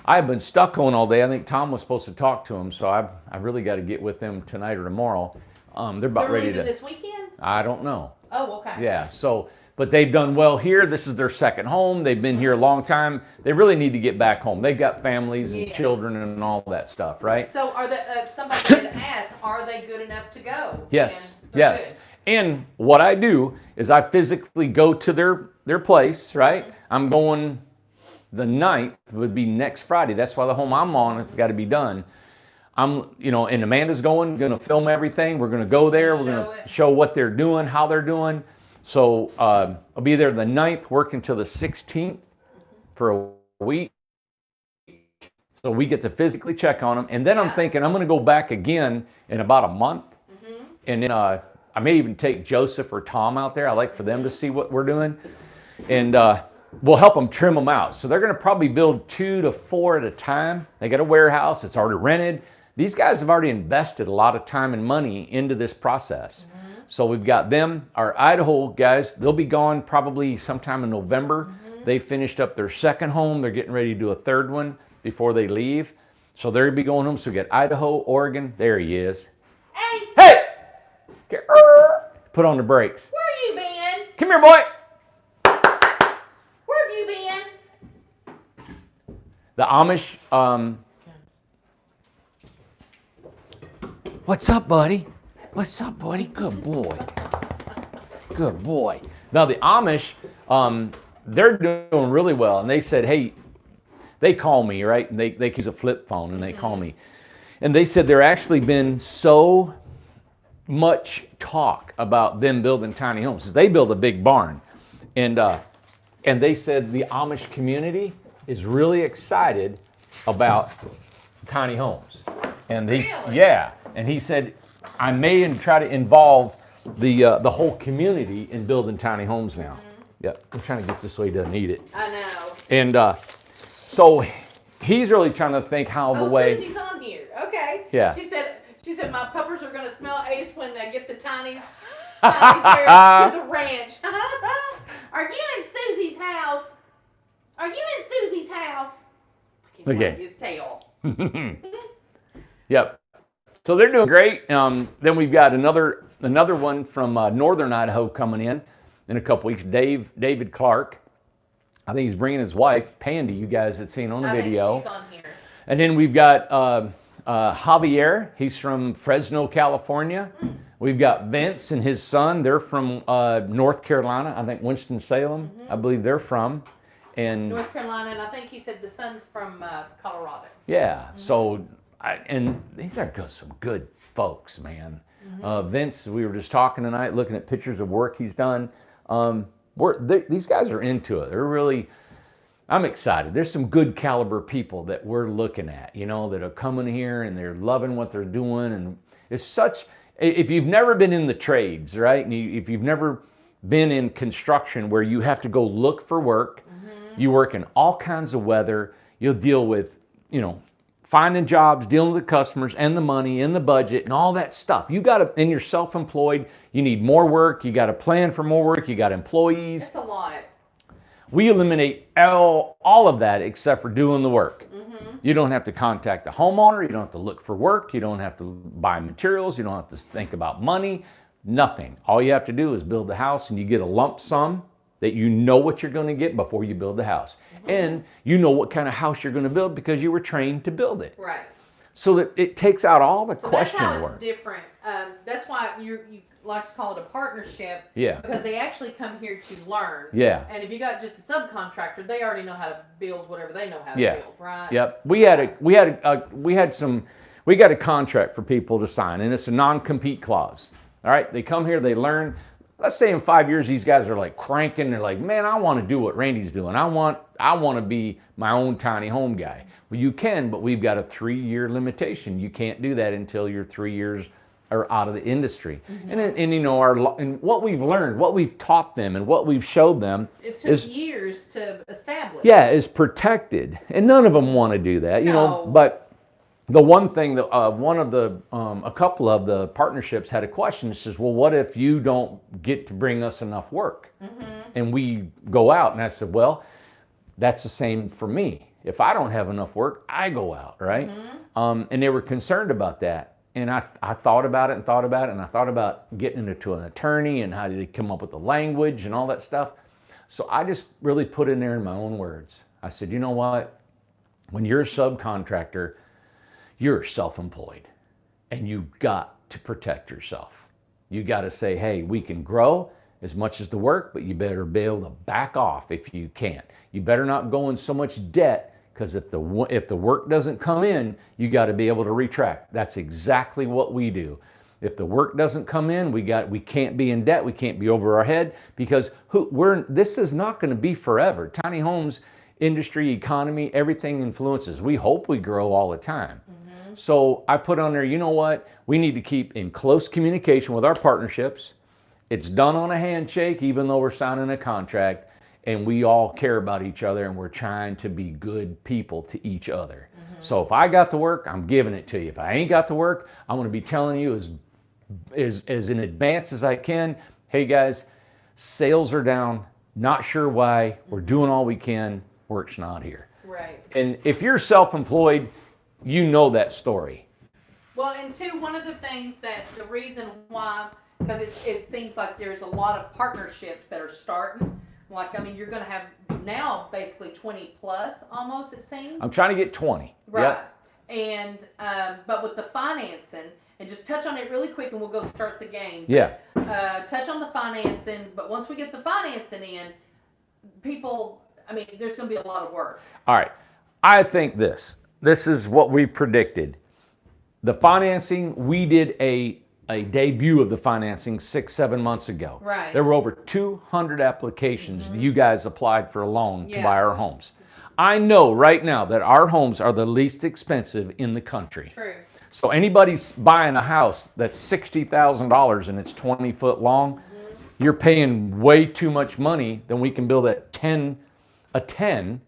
I've been stuck on all day. I think Tom was supposed to talk to them, so I really got to get with them tonight or tomorrow. They're about They're ready leaving to. this weekend? I don't know. Oh, okay. Yeah. So, but they've done well here. This is their second home. They've been here a long time. They really need to get back home. They've got families and Yes. children and all that stuff, right? So are the somebody had asked, are they good enough to go? Yes. And they're Yes. good. And what I do is I physically go to their place, right? I'm going. The 9th would be next Friday. That's why the home I'm on has got to be done. And Amanda's gonna film everything. We're gonna go there. We're gonna show what they're doing, how they're doing. So I'll be there the 9th, working till the 16th for a week. So we get to physically check on them. And then I'm thinking I'm gonna go back again in about a month. And then I may even take Joseph or Tom out there. I like for them to see what we're doing. And we'll help them trim them out. So they're going to probably build 2 to 4 at a time. They got a warehouse. It's already rented. These guys have already invested a lot of time and money into this process. So we've got them. Our Idaho guys, they'll be gone probably sometime in November. They finished up their second home. They're getting ready to do a third one before they leave. So they'll be going home. So we got Idaho, Oregon. There he is. Ace, Hey! Put on the brakes. where you been? Come here, boy. Where have you been? The Amish, what's up, buddy? What's up, buddy? Good boy. Good boy. Now, the Amish, they're doing really well. And they said, hey, they call me, right? And they use a flip phone and they call me. And they said there actually been so much talk about them building tiny homes. They build a big barn. And they said the Amish community is really excited about tiny homes. And Really? yeah, and he said, I may try to involve the whole community in building tiny homes now. Yeah, I'm trying to get this so he doesn't need it. I know. And so he's really trying to think how the way. Susie's on here. Okay. Yeah. She said my puppers are gonna smell ace when I get the tinies to the ranch. Are you in Susie's house? Are you in Susie's house? I can't wag his tail. Yep. So they're doing great. Then we've got another one from northern Idaho coming in a couple weeks. David Clark. I think he's bringing his wife, Pandy, you guys had seen on the video. She's on here. And then we've got Javier. He's from Fresno, California. We've got Vince and his son. They're from North Carolina. I think Winston-Salem, I believe they're from. And North Carolina, and I think he said the son's from Colorado. yeah, so, and these are some good folks, man. Vince, we were just talking tonight, looking at pictures of work he's done. These guys are into it. They're really, I'm excited. There's some good caliber people that we're looking at, that are coming here and they're loving what they're doing. And it's such, if you've never been in the trades, right? And if you've never been in construction where you have to go look for work, you work in all kinds of weather, you'll deal with, finding jobs, dealing with the customers and the money and the budget and all that stuff. You got to, and you're self-employed, you need more work, you got to plan for more work, you got employees. That's a lot. We eliminate all of that except for doing the work. You don't have to contact the homeowner, you don't have to look for work, you don't have to buy materials, you don't have to think about money, nothing. All you have to do is build the house and you get a lump sum that you know what you're going to get before you build the house. And you know what kind of house you're going to build because you were trained to build it. Right. So that it takes out all the question that's how work. it's different. That's why you like to call it a partnership. Yeah. Because they actually come here to learn. Yeah. And if you got just a subcontractor, they already know how to build whatever they know how to build, right? Yep. We got a contract for people to sign, and it's a non-compete clause. All right. They come here, they learn. Let's say in 5 years, these guys are like cranking. They're like, man, I want to do what Randy's doing. I want to be my own tiny home guy. Well, you can, but we've got a 3-year limitation. You can't do that until you're 3 years or out of the industry. And what we've learned, what we've taught them, and what we've showed them it took years to establish. Yeah, is protected, and none of them want to do that, No. But the one thing that a couple of the partnerships had a question. It says, well, what if you don't get to bring us enough work? And we go out? And I said, well, that's the same for me. If I don't have enough work, I go out, right? And they were concerned about that. And I thought about it and thought about it, and I thought about getting into an attorney and how do they come up with the language and all that stuff. So I just really put in there in my own words. I said, you know what? When you're a subcontractor, you're self-employed, and you've got to protect yourself. You got to say, hey, we can grow as much as the work, but you better be able to back off if you can't. You better not go in so much debt, because if the work doesn't come in, you got to be able to retract. That's exactly what we do. If the work doesn't come in, we can't be in debt, we can't be over our head, because this is not going to be forever. Tiny homes industry, economy, everything influences. We hope we grow all the time. So I put on there, you know what? We need to keep in close communication with our partnerships. It's done on a handshake, even though we're signing a contract, and we all care about each other, and we're trying to be good people to each other. So if I got the work, I'm giving it to you. If I ain't got the work, I'm going to be telling you as in advance as I can, hey guys, sales are down, not sure why, we're doing all we can, work's not here. Right. And if you're self-employed, you know that story. Well, and two, one of the things the reason why, because it seems like there's a lot of partnerships that are starting. Like, I mean, you're going to have now basically 20 plus almost, it seems. I'm trying to get 20. Right. Yep. And, but with the financing, and just touch on it really quick and we'll go start the game. Yeah. Touch on the financing, but once we get the financing in, people, I mean, there's going to be a lot of work. All right. I think this is what we predicted. The financing, we did a debut of the financing 6-7 months ago. Right. There were over 200 applications. You guys applied for a loan to buy our homes. I know right now that our homes are the least expensive in the country. True. So anybody's buying a house that's $60,000 and it's 20 foot long, you're paying way too much money than we can build a 10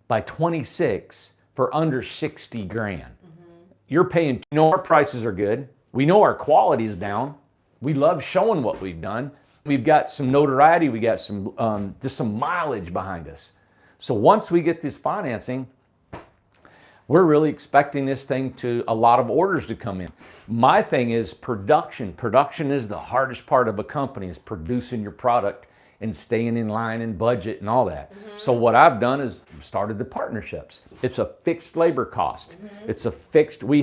by 26 for under 60 grand. You're paying, our prices are good. We know our quality is down. We love showing what we've done. We've got some notoriety. We got some, just some mileage behind us. So once we get this financing, we're really expecting this thing a lot of orders to come in. My thing is production. Production is the hardest part of a company, is producing your product and staying in line and budget and all that. So what I've done is started the partnerships. It's a fixed labor cost. It's a fixed, we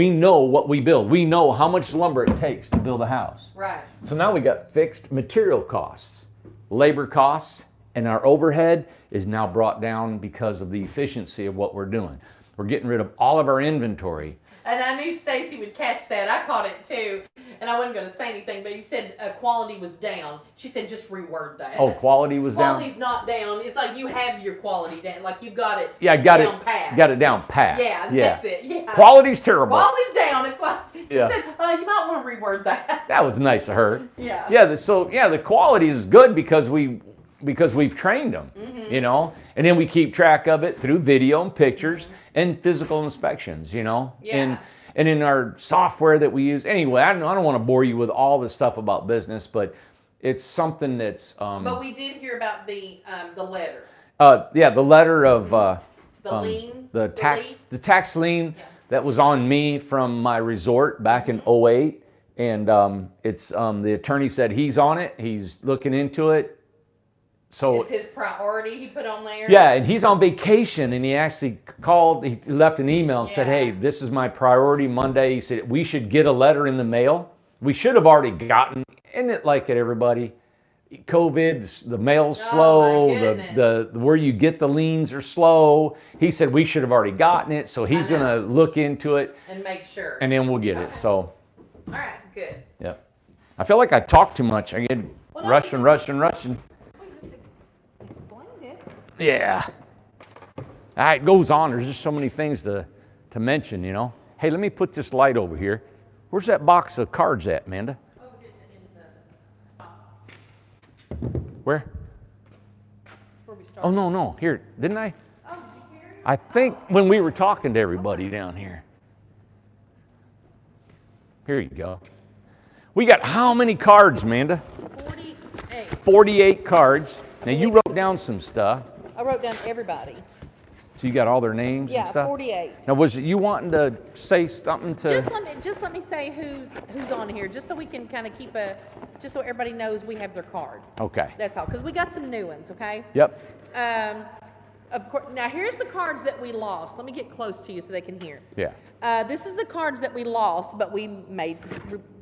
know what we build. We know how much lumber it takes to build a house. Right. So now we got fixed material costs, labor costs, and our overhead is now brought down because of the efficiency of what we're doing. We're getting rid of all of our inventory. And I knew Stacy would catch that. I caught it too. And I wasn't going to say anything, but you said quality was down. She said, just reword that. Oh, quality was down? Quality's not down. It's like you have your quality down. Like you've got it down pat. Got it down pat. Yeah, that's it. Yeah. Quality's terrible. Quality's down. It's like, she said, you might want to reword that. That was nice of her. Yeah. Yeah, the quality is good because we've trained them, you know, and then we keep track of it through video and pictures and physical inspections, you know, and in our software that we use. Anyway, I don't want to bore you with all the stuff about business, but it's something that's. But we did hear about the letter. The letter of the lien, the tax lien that was on me from my resort back in 2008, and it's the attorney said he's on it. He's looking into it. So it's his priority he put on there? Yeah, and he's on vacation, and he actually called, he left an email and said, hey, this is my priority Monday. He said, we should get a letter in the mail. We should have already gotten, isn't it like it, everybody? COVID, the mail's slow, the where you get the liens are slow. He said we should have already gotten it, so he's going to look into it. And make sure. And then we'll get it, so. All right, good. Yep. I feel like I talk too much. I get rushing. Yeah. It goes on. There's just so many things to mention, you know. Hey, let me put this light over here. Where's that box of cards at, Amanda? Where? Oh, no. Here, didn't I? Oh, did you carry it? I think when we were talking to everybody down here. Here you go. We got how many cards, Amanda? 48. 48 cards. Now, you wrote down some stuff. I wrote down everybody. So you got all their names and stuff? 48. Now, was it you wanting to say something to... Just let me say who's on here, just so we can kind of keep just so everybody knows we have their card. Okay. That's all, because we got some new ones, okay? Yep. Of course. Now, here's the cards that we lost. Let me get close to you so they can hear. Yeah. This is the cards that we lost, but we made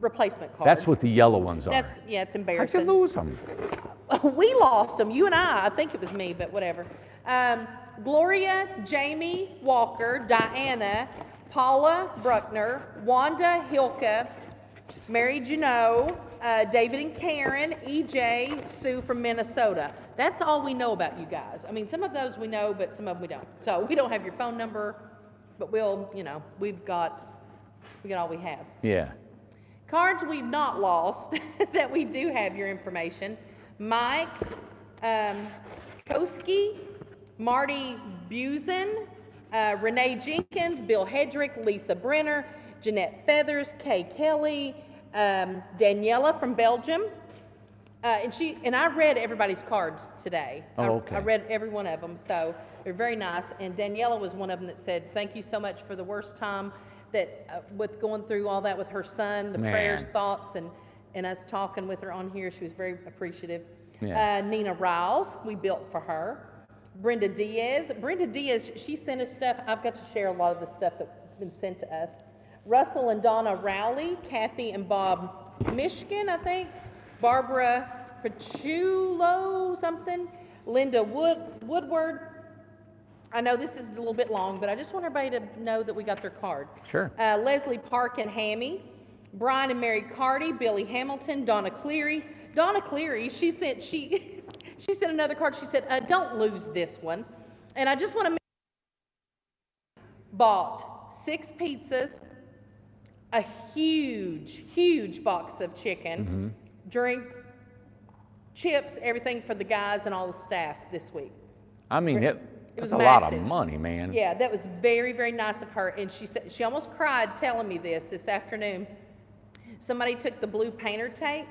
replacement cards. That's what the yellow ones are. It's embarrassing. How'd you lose them? We lost them. You and I think it was me, but whatever. Gloria, Jamie Walker, Diana, Paula Bruckner, Wanda Hilka, Mary Janot, David and Karen, EJ, Sue from Minnesota. That's all we know about you guys. I mean, some of those we know, but some of them we don't. So we don't have your phone number, but we've got all we have. Yeah. Cards we've not lost that we do have your information. Mike Koski, Marty Busen, Renee Jenkins, Bill Hedrick, Lisa Brenner, Jeanette Feathers, Kay Kelly, Daniela from Belgium. And I read everybody's cards today. Oh, okay. I read every one of them, so they're very nice. And Daniela was one of them that said, thank you so much for the worst time that with going through all that with her son, the prayers, thoughts, and us talking with her on here. She was very appreciative. Yeah. Nina Riles, we built for her. Brenda Diaz, she sent us stuff. I've got to share a lot of the stuff that's been sent to us. Russell and Donna Rowley, Kathy and Bob Mishkin, I think. Barbara Pachulo something. Linda Woodward, I know this is a little bit long, but I just want everybody to know that we got their card. Sure. Leslie Park and Hammy, Brian and Mary Carty, Billy Hamilton, Donna Cleary. Donna Cleary, she sent another card. She said, don't lose this one. And I just want to bought 6 pizzas, a huge box of chicken, drinks, chips, everything for the guys and all the staff this week. I mean, It was was a lot of massive. money, man. Yeah, that was very, very nice of her. And she said she almost cried telling me this afternoon. Somebody took the blue painter tape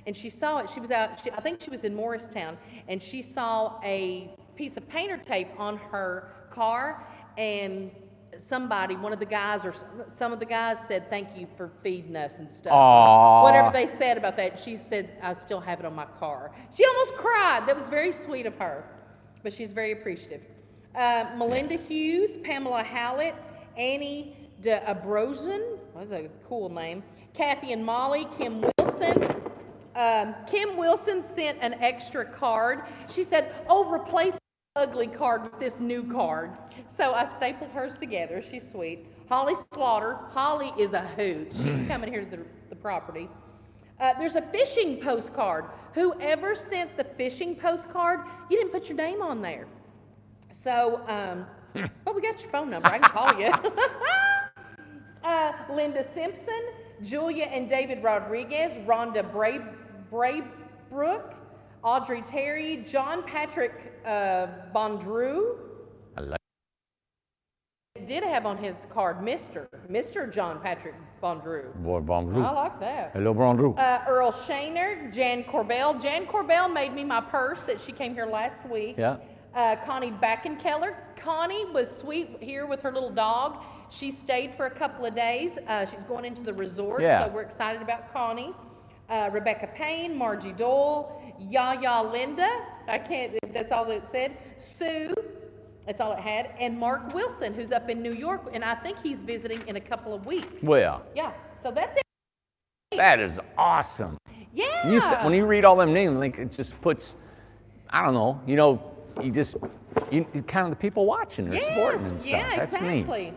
and she saw it. She was out, I think she was in Morristown, and she saw a piece of painter tape on her car, and somebody, one of the guys or some of the guys said, thank you for feeding us and stuff. Aww. Whatever they said about that, she said, I still have it on my car. She almost cried. That was very sweet of her, but she's very appreciative. Melinda Hughes, Pamela Hallett, Annie de Abrozen, that's a cool name, Kathy and Molly, Kim Wilson. Kim Wilson sent an extra card. She said, oh, replace the ugly card with this new card. So I stapled hers together. She's sweet. Holly Slaughter. Holly is a hoot. She's coming here to the property. There's a fishing postcard. Whoever sent the fishing postcard, you didn't put your name on there. So, well, we got your phone number. I can call you. Linda Simpson, Julia and David Rodriguez, Rhonda Braybrook, Audrey Terry, John Patrick Bondrew. I like Did have on his card Mr. John Patrick Bondrew. Boy, Bondrew. I like that. Hello, Bondrew. Earl Shaner, Jan Corbell. Jan Corbell made me my purse that she came here last week. Yeah. Connie Backenkeller. Connie was sweet here with her little dog. She stayed for a couple of days. She's going into the resort, Yeah. so we're excited about Connie. Rebecca Payne, Margie Dole, Yaya Linda. That's all it said. Sue, that's all it had. And Mark Wilson, who's up in New York, and I think he's visiting in a couple of weeks. Well, Yeah, so that's it. that is awesome. Yeah. When you read all them names, like it just puts, I don't know, you kind of the people watching or supporting and stuff. Yeah, That's exactly.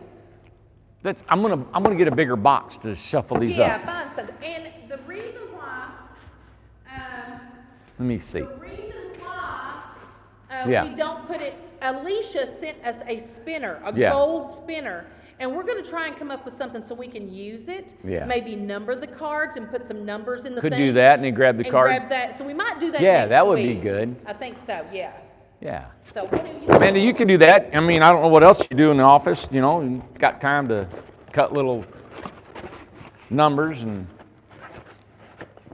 neat. I'm gonna get a bigger box to shuffle these up. Yeah, find something. And the reason why, Let me see. the reason why Yeah. we don't put it, Alicia sent us a spinner, a Yeah. gold spinner. And we're going to try and come up with something so we can use it. Yeah. Maybe number the cards and put some numbers in the Could thing. do that and then grab the and card. grab that. So we might do that Yeah, next that would be week. good. I think so, yeah. Yeah. So what do you Amanda, you can do that. I mean, I don't know what else you do in the office, you got time to cut little numbers and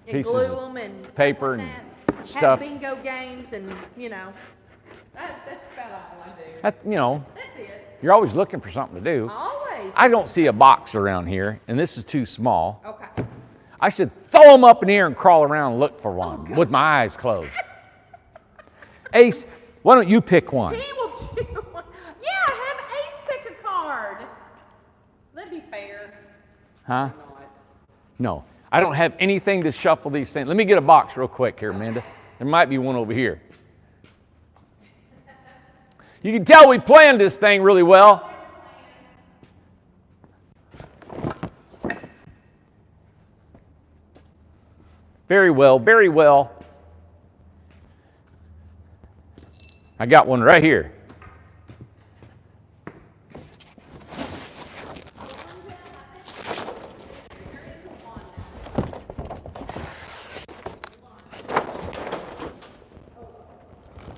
and pieces glue of them and paper and have stuff. bingo games and, that's about all I do. That's, That's it. you're always looking for something to do. Always. I don't see a box around here, and this is too small. Okay. I should throw them up in the air and crawl around and look for one with my eyes closed. Ace, why don't you pick one? He will choose one. Yeah, have Ace pick a card. That'd be fair. Huh? Not. No, I don't have anything to shuffle these things. Let me get a box real quick here, Amanda. There might be one over here. You can tell we planned this thing really well. Very well, very well. I got one right here.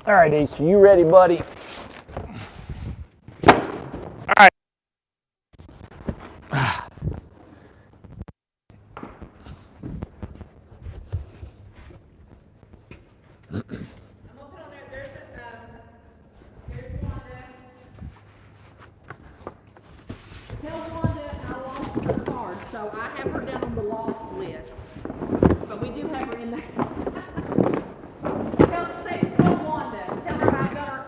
All right, Ace, are you ready, buddy? All right. I'm gonna put on there. There's Wanda. Tell Wanda I lost her card, so I have her down on the lost list. But we do have her in there. Tell Wanda. Tell her I got her.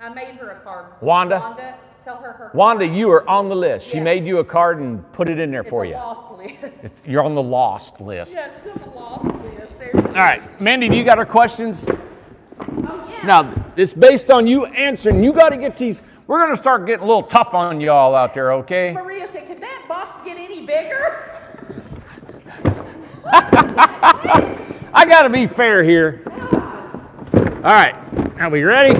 I made her a card. Wanda? Wanda, tell her her. Wanda, card. you are on the list. She Yeah. made you a card and put it in there for It's you. a lost list. You're on the lost list. Yeah, it's just a lost list. There's All right, Mandy, do you got our questions? Oh, yeah. Now, it's based on you answering. You got to get these. We're going to start getting a little tough on y'all out there, okay? Maria said, could that box get any bigger? I got to be fair here. All right. Are we ready?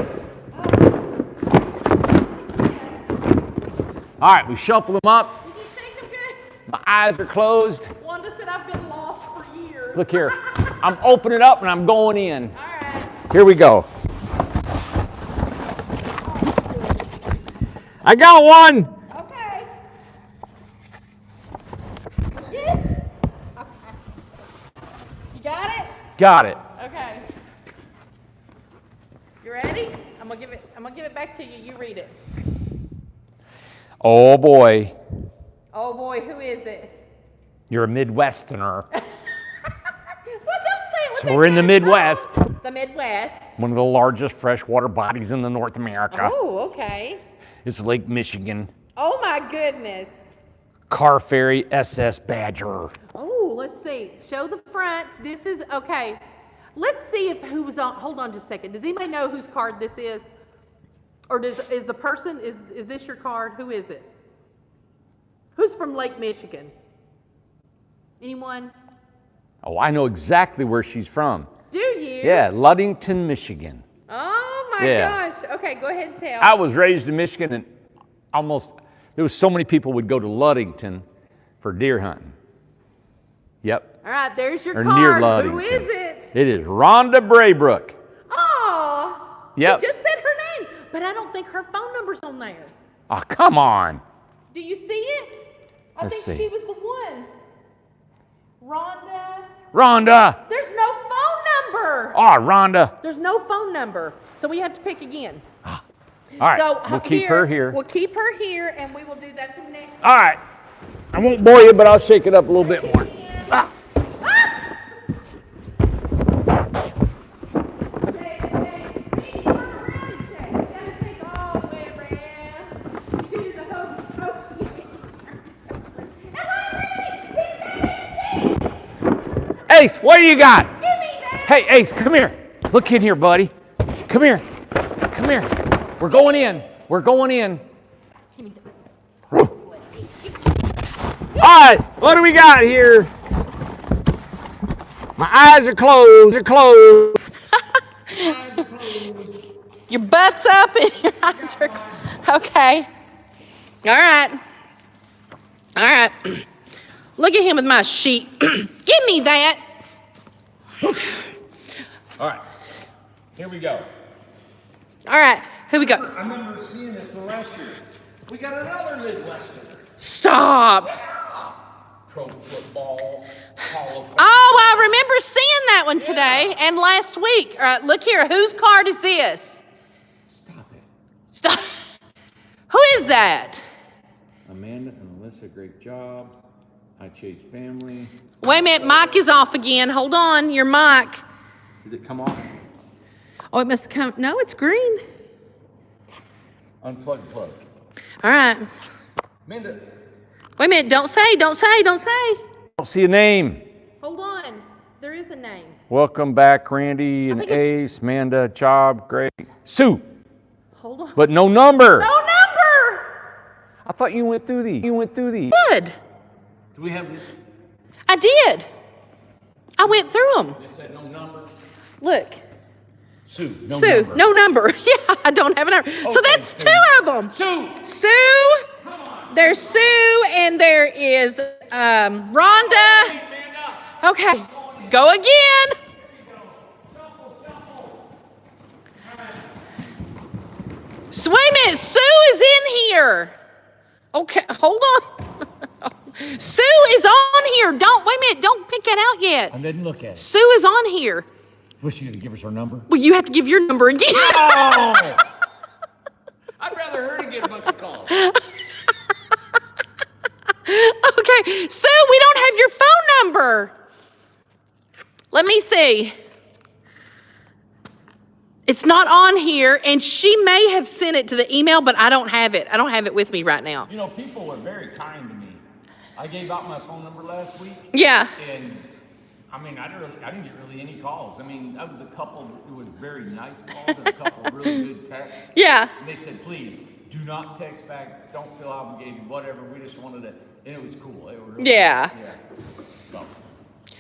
All right. We shuffle them up. Did you shake them good? My eyes are closed. Wanda said I've been lost for years. Look here. I'm opening up and I'm going in. All right. Here we go. I got one. Okay. Yeah. You got it? Got it. Okay. You ready? I'm gonna give it back to you. You read it. Oh boy. Oh boy, who is it? You're a Midwesterner. Well, don't say it with So that we're in the kind of Midwest. tone. The Midwest. One of the largest freshwater bodies in the North America. Oh, okay. It's Lake Michigan. Oh my goodness. Car ferry SS Badger. Oh, let's see. Show the front. This is okay. Let's see if who was on. Hold on just a second. Does anybody know whose card this is? Or is the person, is this your card? Who is it? Who's from Lake Michigan? Anyone? Oh, I know exactly where she's from. Do you? Yeah, Ludington, Michigan. Oh my Yeah. gosh. Okay, go ahead and tell. I was raised in Michigan, and there was so many people would go to Ludington for deer hunting. Yep. All right, there's your Or card. near Who Ludington. is it? It is Rhonda Braybrook. Oh. Yep. You just said her name, but I don't think her phone number's on there. Oh, come on. Do you see it? I Let's think see. she was the one. Rhonda. Rhonda. There's no phone number. Oh, Rhonda. There's no phone number. So we have to pick again. All right. So We'll keep her here. We'll keep her here, and we will do that the next. All right. I won't bore you, but I'll shake it up a little bit more. Ah. Ace, what do you got? Give me that. Hey, Ace, come here. Look in here, buddy. Come here. Come here. We're going in. We're going in. Give me that. All right, what do we got here? My eyes are closed. They're closed. Your butt's up and your eyes are. Okay. All right. All right. Look at him with my sheet. Give me that. All right, here we go. All right. Here we go. I remember seeing this one last year. We got another Midwestern. Stop. Pro football, Hall of Fame. Oh, I remember seeing that one today and last week. All right, look here. Whose card is this? Stop it. Stop. Who is that? Amanda and Alyssa, great job. I chase family. Wait a minute. Mic is off again. Hold on. Your mic. Does it come off? Oh, it must come. No, it's green. Unplug, plug. All right. Amanda. Wait a minute. Don't say. Don't say. Don't say. Don't see a name. Hold on. There is a name. Welcome back, Randy and think it's- Ace, Amanda, job, great. Sue, Hold on. but no number. No number. I thought you went through these. Good. Do we have I did. I went through them. It said no number? Look. Sue. Sue. Number. No number. Yeah, I don't have a number. So Okay, that's Sue. two of them. Sue. Sue. There's Sue and there is Rhonda. Amanda. Okay. Go again. So wait a minute. Sue is in here. Okay. Hold on. Sue is on here. Don't wait a minute. Don't pick that out yet. I didn't look at it. Sue is on here. Was she going to give us her number? Well, you have to give your number again. Oh! I'd rather her to get a bunch of calls. Okay, Sue, we don't have your phone number. Let me see. It's not on here, and she may have sent it to the email, but I don't have it. I don't have it with me right now. You know, people were very kind to me. I gave out my phone number last week, Yeah. and I mean, I didn't get really any calls. I mean, that was a couple, it was very nice calls and a couple of really good texts. Yeah. And they said, please, do not text back, don't feel obligated, whatever, we just wanted to, and it was cool. It was really Yeah. cool. Yeah.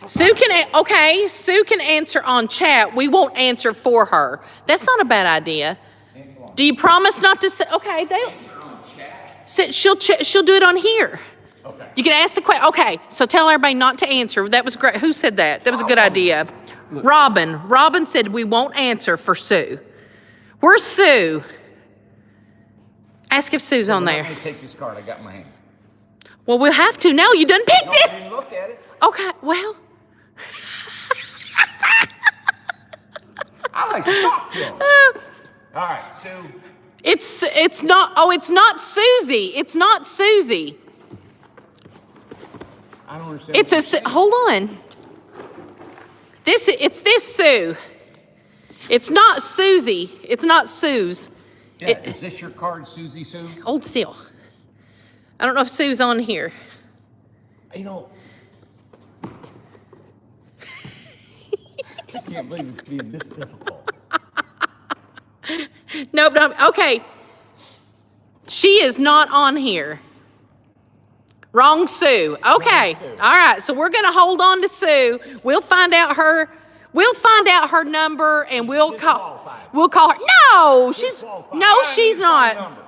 So, Sue can answer on chat. We won't answer for her. That's not a bad idea. thanks a lot. Do you promise not to say, okay, Answer on chat? she'll do it on here. Okay. You can ask the question. Okay, so tell everybody not to answer. That was great. Who said that? That was a good idea. Robin. Robin said we won't answer for Sue. Where's Sue? Ask if Sue's on there. Let me take this card I got in my hand. Well, we'll have to. No, you done picked No, it. I didn't look at it. Okay, well. I like to talk to him. All right, Sue. It's not Susie. It's not Susie. I don't understand. Hold on. It's this Sue. It's not Susie. It's not Sue's. Yeah, is this your card, Susie Sue? Hold still. I don't know if Sue's on here. You know, I can't believe it's being this difficult. No, okay. She is not on here. Wrong Sue. Okay. Wrong Sue. All right. So we're gonna hold on to Sue. We'll find out her number and we'll call. Disqualified. We'll call her. No, she's Disqualified. no, I need she's your phone not. number.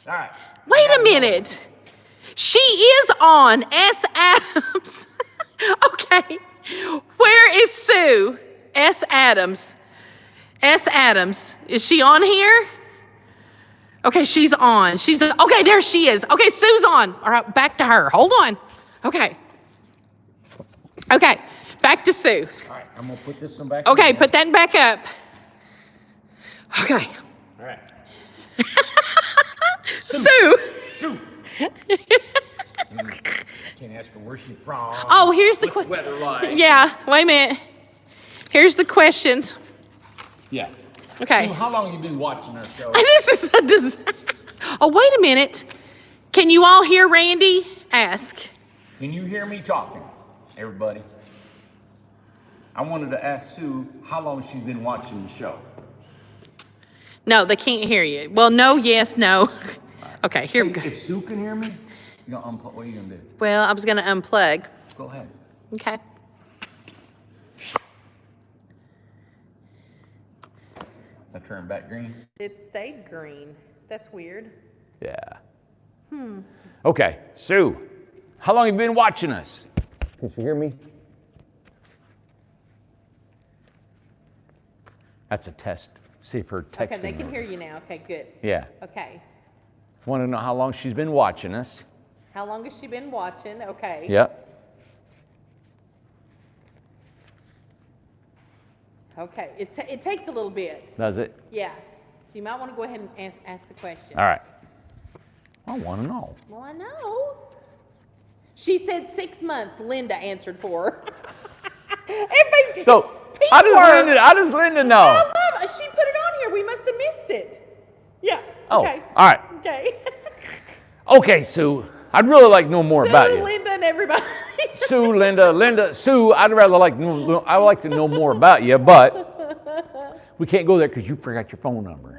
All right. Wait a minute. She is on S. Adams. Okay. Where is Sue? S. Adams. S. Adams. Is she on here? Okay, she's on. Okay, there she is. Okay, Sue's on. All right, back to her. Hold on. Okay. Okay, back to Sue. All right, I'm gonna put this one back. Okay, in. put that back up. Okay. All right. Sue. Sue. Can't ask her where she's from. Oh, here's the What's the question. weather like? Yeah, wait a minute. Here's the questions. Yeah. Okay. Sue, how long have you been watching our show? This is a disaster. Oh, wait a minute. Can you all hear Randy? Ask. Can you hear me talking, everybody? I wanted to ask Sue how long she's been watching the show. No, they can't hear you. Well, no, yes, no. Okay, here we go. If Sue can hear me, you gonna unplug. What are you gonna do? Well, I was going to unplug. Go ahead. Okay. I turn back green. It stayed green. That's weird. Yeah. Okay, Sue, how long have you been watching us? Can you hear me? That's a test. See if her texting. Okay, they can hear you now. Okay, good. Yeah. Okay. Want to know how long she's been watching us? How long has she been watching? Okay. Yep. Okay. It takes a little bit. Does it? Yeah. So you might want to go ahead and ask the question. All right. I want to know. Well, I know. She said 6 months. Linda answered for her. Everybody's So it's how does teamwork. Linda I know? love it. She put it on here. We must have missed it. Yeah. Oh, Okay. all right. Okay. Okay, Sue. I'd really like to know more about Sue, you. Linda, and everybody. Sue, Linda, Sue. I'd like to know more about you, but we can't go there because you forgot your phone number.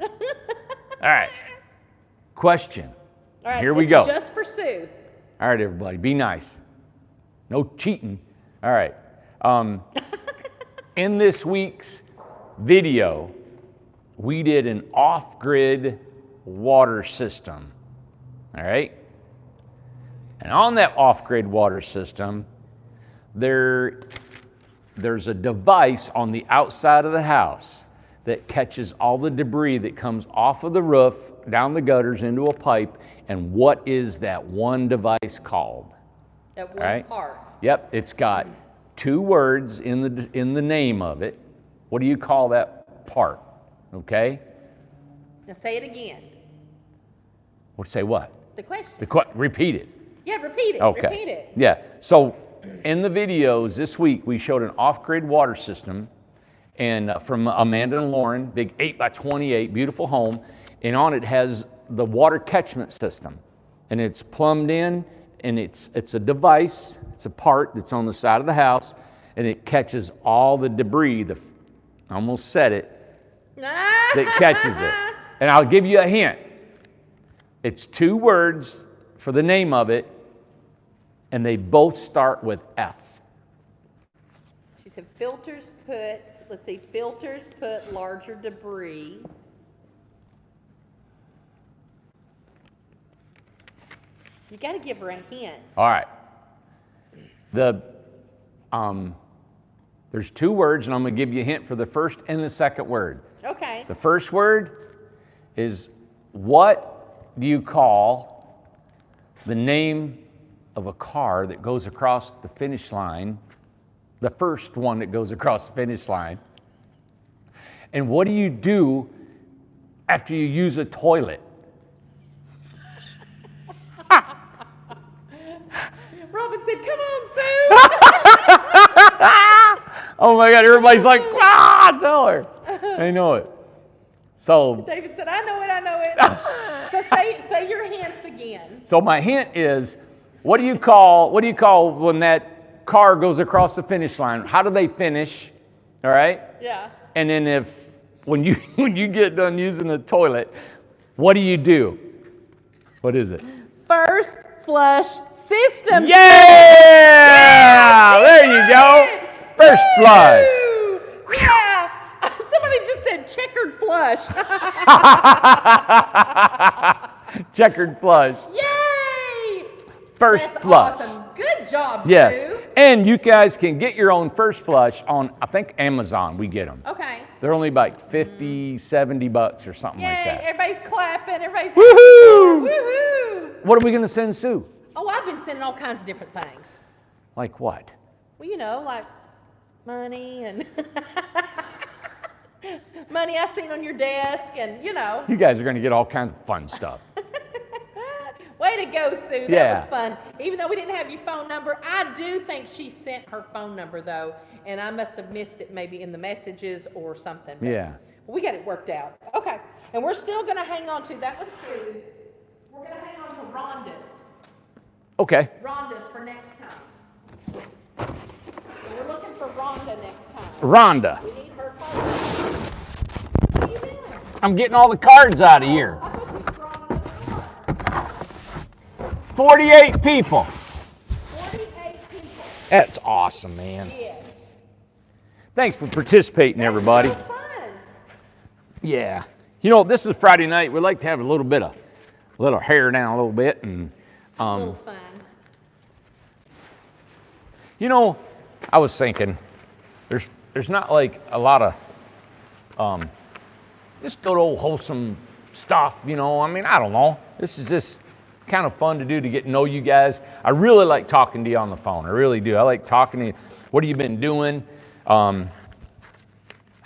All right. Question. All right, Here we this go. is just for Sue. All right, everybody, be nice. No cheating. All right. In this week's video, we did an off-grid water system. All right. And on that off-grid water system, there's a device on the outside of the house that catches all the debris that comes off of the roof, down the gutters, into a pipe. And what is that one device called? That one All right. part. Yep, it's got 2 words in the name of it. What do you call that part? Okay? Now say it again. Say what? The question. Repeat it. Yeah, repeat it. Okay. Repeat it. Yeah. So in the videos this week, we showed an off-grid water system, and from Amanda and Lauren, big 8x28, beautiful home, and on it has the water catchment system, and it's plumbed in, and it's a device, it's a part that's on the side of the house, and it catches all the debris. I almost said it. That catches it. And I'll give you a hint. It's 2 words for the name of it, and they both start with F. She said filters put larger debris. You got to give her a hint. All right. There's 2 words, and I'm going to give you a hint for the first and the second word. Okay. The first word is, what do you call the name of a car that goes across the finish line, the first one that goes across the finish line? And what do you do after you use a toilet? Robin said, come on, Sue. Oh my God, everybody's like, tell her. They know it. So David said, I know it. So say your hints again. So my hint is, what do you call when that car goes across the finish line? How do they finish? All right? Yeah. And then when you get done using the toilet, what do you do? What is it? First flush system. Yeah! There you go. First flush. Yeah. Somebody just said checkered flush. Checkered flush. Yay! First That's flush. Awesome. Good job, Yes. Sue. And you guys can get your own first flush on, I think, Amazon. We get them. Okay. They're only like $50, $70 or something Yay! like that. Everybody's clapping. Everybody's Woohoo! Woohoo! What are we going to send Sue? Oh, I've been sending all kinds of different things. Like what? Well, like money and money I seen on your desk, and You guys are going to get all kinds of fun stuff. Way to go, Sue. That was fun. Even though we didn't have your phone number, I do think she sent her phone number, though, and I must have missed it maybe in the messages or something. But Yeah. we got it worked out. Okay. And we're still going to hang on to, that was Sue's. We're going to hang on to Rhonda's. Okay. Rhonda's for next time. So we're looking for Rhonda next time. Rhonda. We need her phone number. What are you doing? I'm getting all the cards out of here. I thought we were drawing another card. 48 people. 48 people. That's awesome, man. Yes. Thanks for participating, everybody. So fun. Yeah. This is Friday night. We like to have a little hair down a little bit. And, A little fun. I was thinking, there's not like a lot of just good old wholesome stuff, I don't know. This is just kind of fun to do, to get to know you guys. I really like talking to you on the phone. I really do. I like talking to you. What have you been doing? How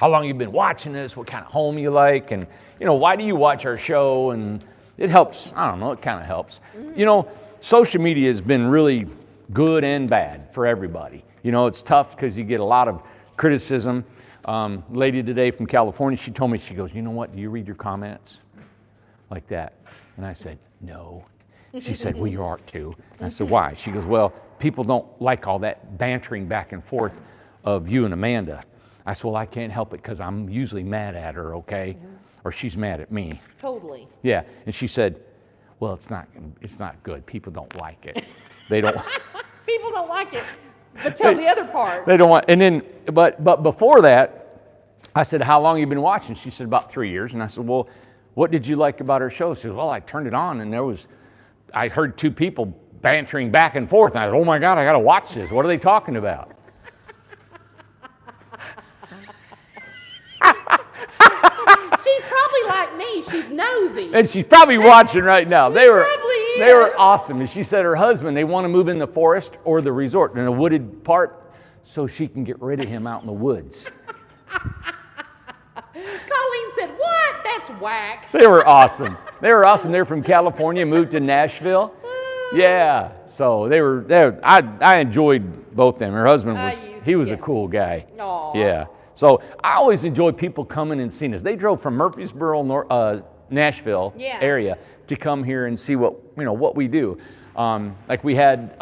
long you've been watching this? What kind of home you like? And, why do you watch our show? And it helps. I don't know. It kind of helps. Mm-hmm. Social media has been really good and bad for everybody. It's tough because you get a lot of criticism. Lady today from California, she told me, she goes, you know what? Do you read your comments? Like that. And I said, no. She said, well, you are too. And I said, why? She goes, well, people don't like all that bantering back and forth of you and Amanda. I said, well, I can't help it because I'm usually mad at her, okay? Mm-hmm. Or she's mad at me. Totally. Yeah. And she said, well, it's not good. People don't like it. They don't. People don't like it. But tell the other part. They don't want. And then, but before that, I said, how long have you been watching? She said, about 3 years. And I said, well, what did you like about her show? She said, well, I turned it on and I heard 2 people bantering back and forth. And I said, oh my God, I got to watch this. What are they talking about? She's probably like me. She's nosy. And she's probably watching right now. They were is. awesome. And she said her husband, they want to move in the forest or the resort in a wooded part so she can get rid of him out in the woods. Colleen said, what? That's whack. They were awesome. They're from California, moved to Nashville. Yeah. So they were there. I enjoyed both of them. Her husband was a cool guy. Aw. Yeah. So I always enjoy people coming and seeing us. They drove from Murfreesboro, Nashville area to come here and see what we do. Like we had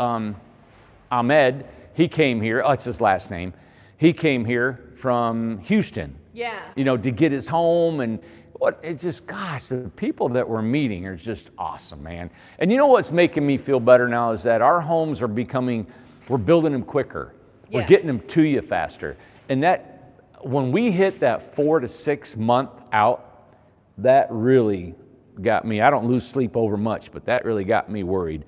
Ahmed. he came here, oh, it's his last name. He came here from Houston. Yeah. You know, to get his home and it just, gosh, the people that we're meeting are just awesome, man. And you know what's making me feel better now is that our homes are we're building them quicker. We're Yeah. getting them to you faster. And that, when we hit that 4 to 6 month out, that really got me. I don't lose sleep over much, but that really got me worried.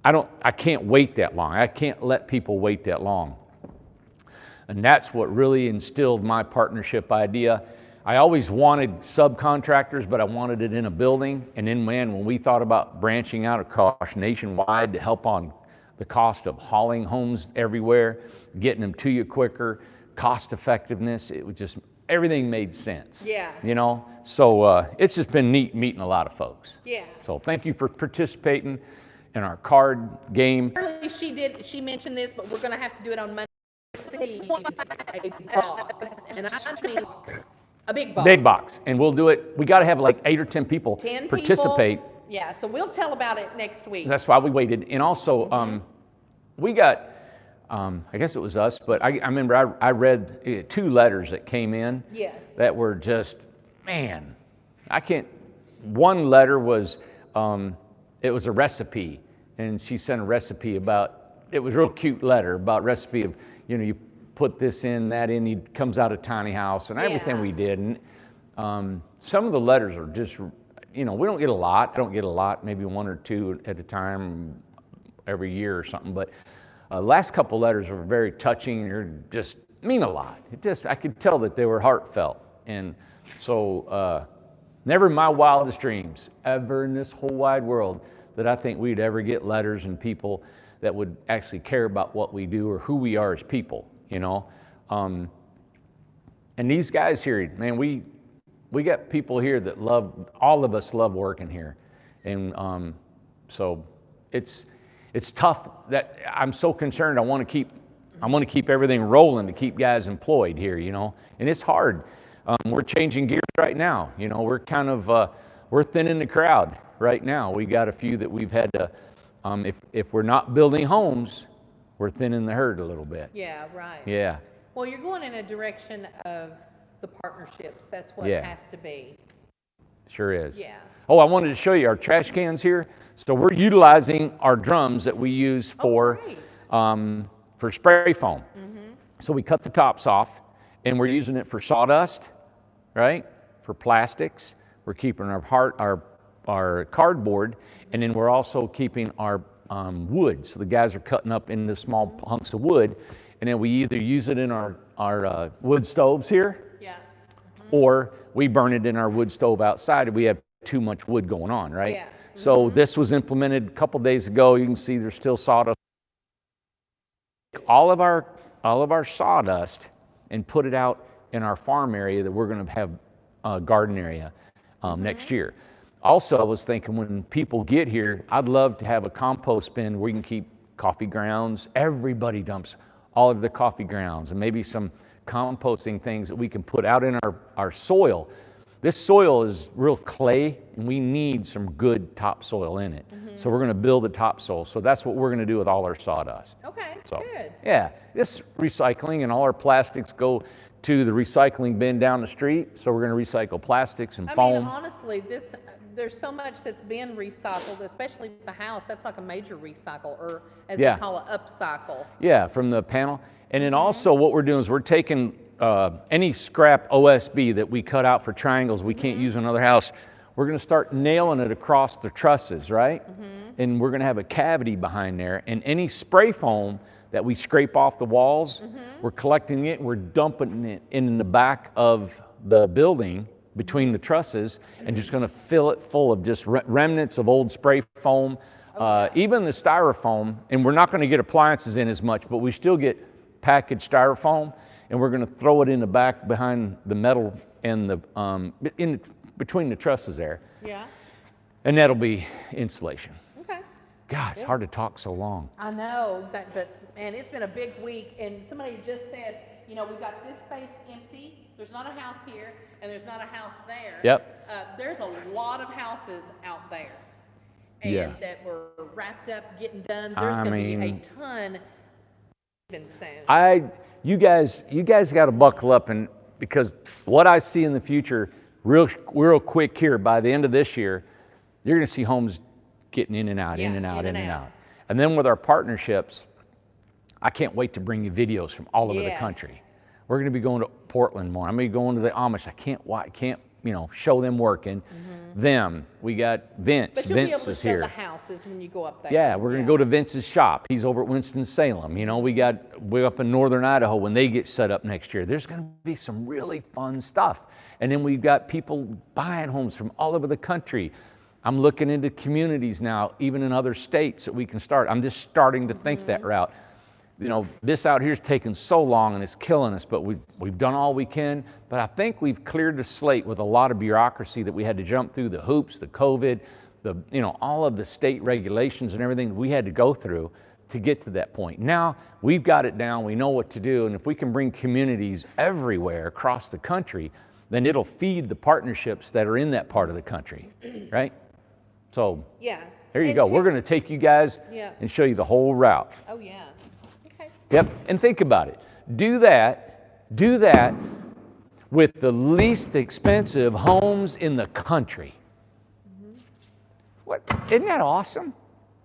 I can't wait that long. I can't let people wait that long. And that's what really instilled my partnership idea. I always wanted subcontractors, but I wanted it in a building. And then, man, when we thought about branching out across nationwide to help on the cost of hauling homes everywhere, getting them to you quicker, cost effectiveness, it was just, everything made sense. Yeah. You know? So it's just been neat meeting a lot of folks. Yeah. So thank you for participating in our card game. Earlier she mentioned this, but we're gonna have to do it on Monday. And I mean, a big box. Big box. And we'll do it. We got to have like 8 or 10 people 10 participate. people. Yeah, so we'll tell about it next week. That's why we waited. And also, we got, I guess it was us, but I remember I read 2 letters that came in. Yes. That were just, man, one letter was, it was a recipe. And she sent a recipe it was a real cute letter about recipe of, you know, you put this in, that in, it comes out of tiny house and everything we did. And some of the letters are just, you know, we don't get a lot. I don't get a lot, maybe 1 or 2 at a time every year or something. But last couple letters were very touching and they're just mean a lot. I could tell that they were heartfelt. And so never in my wildest dreams, ever in this whole wide world, that I think we'd ever get letters and people that would actually care about what we do or who we are as people, you know. And these guys here, man, we got people here that all of us love working here. And so it's tough that I'm so concerned. I want to keep everything rolling to keep guys employed here, you know. And it's hard. We're changing gears right now. You know, we're kind of, we're thinning the crowd right now. We got a few that we've had to, if we're not building homes, we're thinning the herd a little bit. Yeah, right. Yeah. Well, you're going in a direction of the partnerships. That's what Yeah. has to be. Sure is. Yeah. Oh, I wanted to show you our trash cans here. So we're utilizing our drums that we use for spray foam. So we cut the tops off and we're using it for sawdust, right? For plastics. We're keeping our cardboard, and then we're also keeping our wood. So the guys are cutting up into small hunks of wood, and then we either use it in our wood stoves here, Yeah. or we burn it in our wood stove outside if we have too much wood going on, right? Yeah. So this was implemented a couple days ago. You can see there's still sawdust. All of our sawdust and put it out in our farm area that we're going to have a garden area next year. Also, I was thinking when people get here, I'd love to have a compost bin where you can keep coffee grounds. Everybody dumps all of the coffee grounds and maybe some composting things that we can put out in our soil. This soil is real clay and we need some good topsoil in it. So we're going to build the topsoil. So that's what we're going to do with all our sawdust. Okay, So, good. yeah, this recycling and all our plastics go to the recycling bin down the street. So we're going to recycle plastics and I foam. mean, honestly, there's so much that's been recycled, especially the house. That's like a major recycle, or as Yeah. they call it, upcycle. Yeah, from the panel. And then also what we're doing is we're taking any scrap OSB that we cut out for triangles we can't use in another house. We're going to start nailing it across the trusses, right? And we're going to have a cavity behind there. And any spray foam that we scrape off the walls, we're collecting it and we're dumping it in the back of the building between the trusses and just going to fill it full of just remnants of old spray foam, even the styrofoam. And we're not going to get appliances in as much, but we still get packaged styrofoam, and we're going to throw it in the back behind the metal and the between the trusses there. Yeah. And that'll be insulation. Okay. God, it's hard to talk so long. I know, exactly. But man, it's been a big week, and somebody just said, you know, we've got this space empty. There's not a house here, and there's not a house there. Yep. There's a lot of houses out there, and Yeah. that were wrapped up, getting done. I There's going to be mean- a ton Even soon. You guys got to buckle up, and because what I see in the future, real quick here, by the end of this year, you're going to see homes getting in and out, in and out. And then with our partnerships, I can't wait to bring you videos from all over the country. We're going to be going to Portland more. I'm going to be going to the Amish. I can't show them working. Them. We got Vince. But you'll Vince be able to is show here. the houses when you go up there. Yeah, we're going to go to Vince's shop. He's over at Winston-Salem. We're up in northern Idaho when they get set up next year. There's going to be some really fun stuff. And then we've got people buying homes from all over the country. I'm looking into communities now, even in other states that we can start. I'm just starting to think that route. This out here is taking so long and it's killing us, but we've done all we can. But I think we've cleared the slate with a lot of bureaucracy that we had to jump through, the hoops, the COVID, all of the state regulations and everything we had to go through to get to that point. Now we've got it down, we know what to do, and if we can bring communities everywhere across the country, then it'll feed the partnerships that are in that part of the country, right? So there you go. We're going to take you guys and show you the whole route. Oh yeah. Okay. Yep, and think about it. Do that with the least expensive homes in the country. What? Isn't that awesome?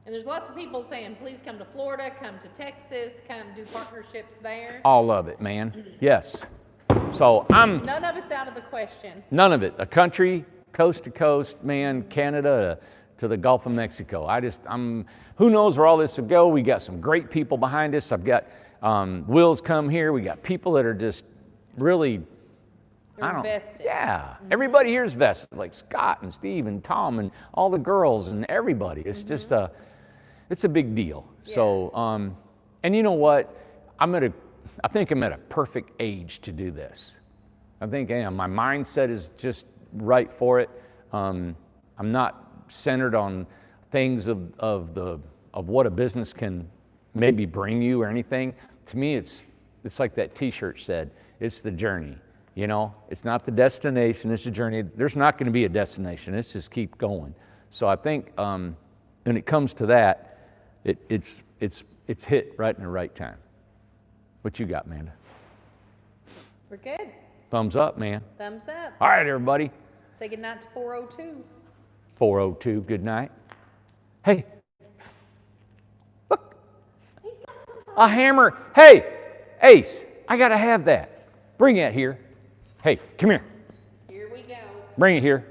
And there's lots of people saying, please come to Florida, come to Texas, come do partnerships there. All of it, man. Yes. So None of it's out of the question. None of it. A country, coast to coast, man, Canada to the Gulf of Mexico. Who knows where all this will go. We got some great people behind us. I've got Will's come here. We got people that are just really, Invested. Yeah. Everybody here is vested, like Scott and Steve and Tom and all the girls and everybody. It's just it's a big deal. Yeah. So, and you know what? I think I'm at a perfect age to do this. I think my mindset is just right for it. I'm not centered on things of what a business can maybe bring you or anything. To me, it's like that T-shirt said. It's the journey. It's not the destination. It's a journey. There's not going to be a destination. It's just keep going. So I think when it comes to that, it's hit right in the right time. What you got, Amanda? We're good. Thumbs up, man. Thumbs up. All right, everybody. Say goodnight to 402. 402, good night. Hey, look, a hammer. Hey, Ace, I got to have that. Bring that here. Hey, come here. Here we go. Bring it here.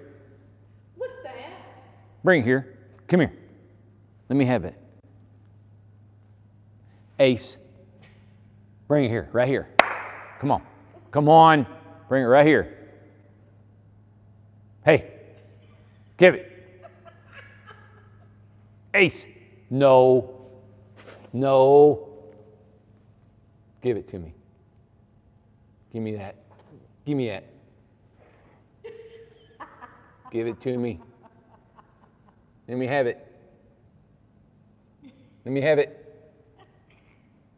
What's that? Bring it here. Come here. Let me have it. Ace, bring it here, right here. Come on. Come on. Bring it right here. Hey, give it. Ace, no. Give it to me. Give me that. Give me that. Give it to me. Let me have it. Let me have it.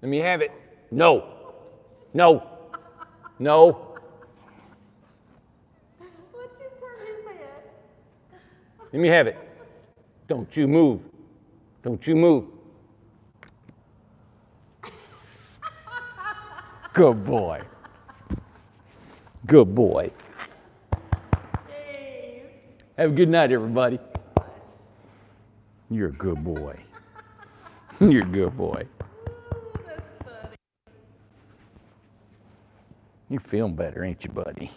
Let me have it. No. What'd you turn his head? Let me have it. Don't you move. Don't you move. Good boy. Good boy. Jeez. Have a good night, everybody. You're a good boy. You're a good boy. That's funny. You're feeling better, ain't you, buddy?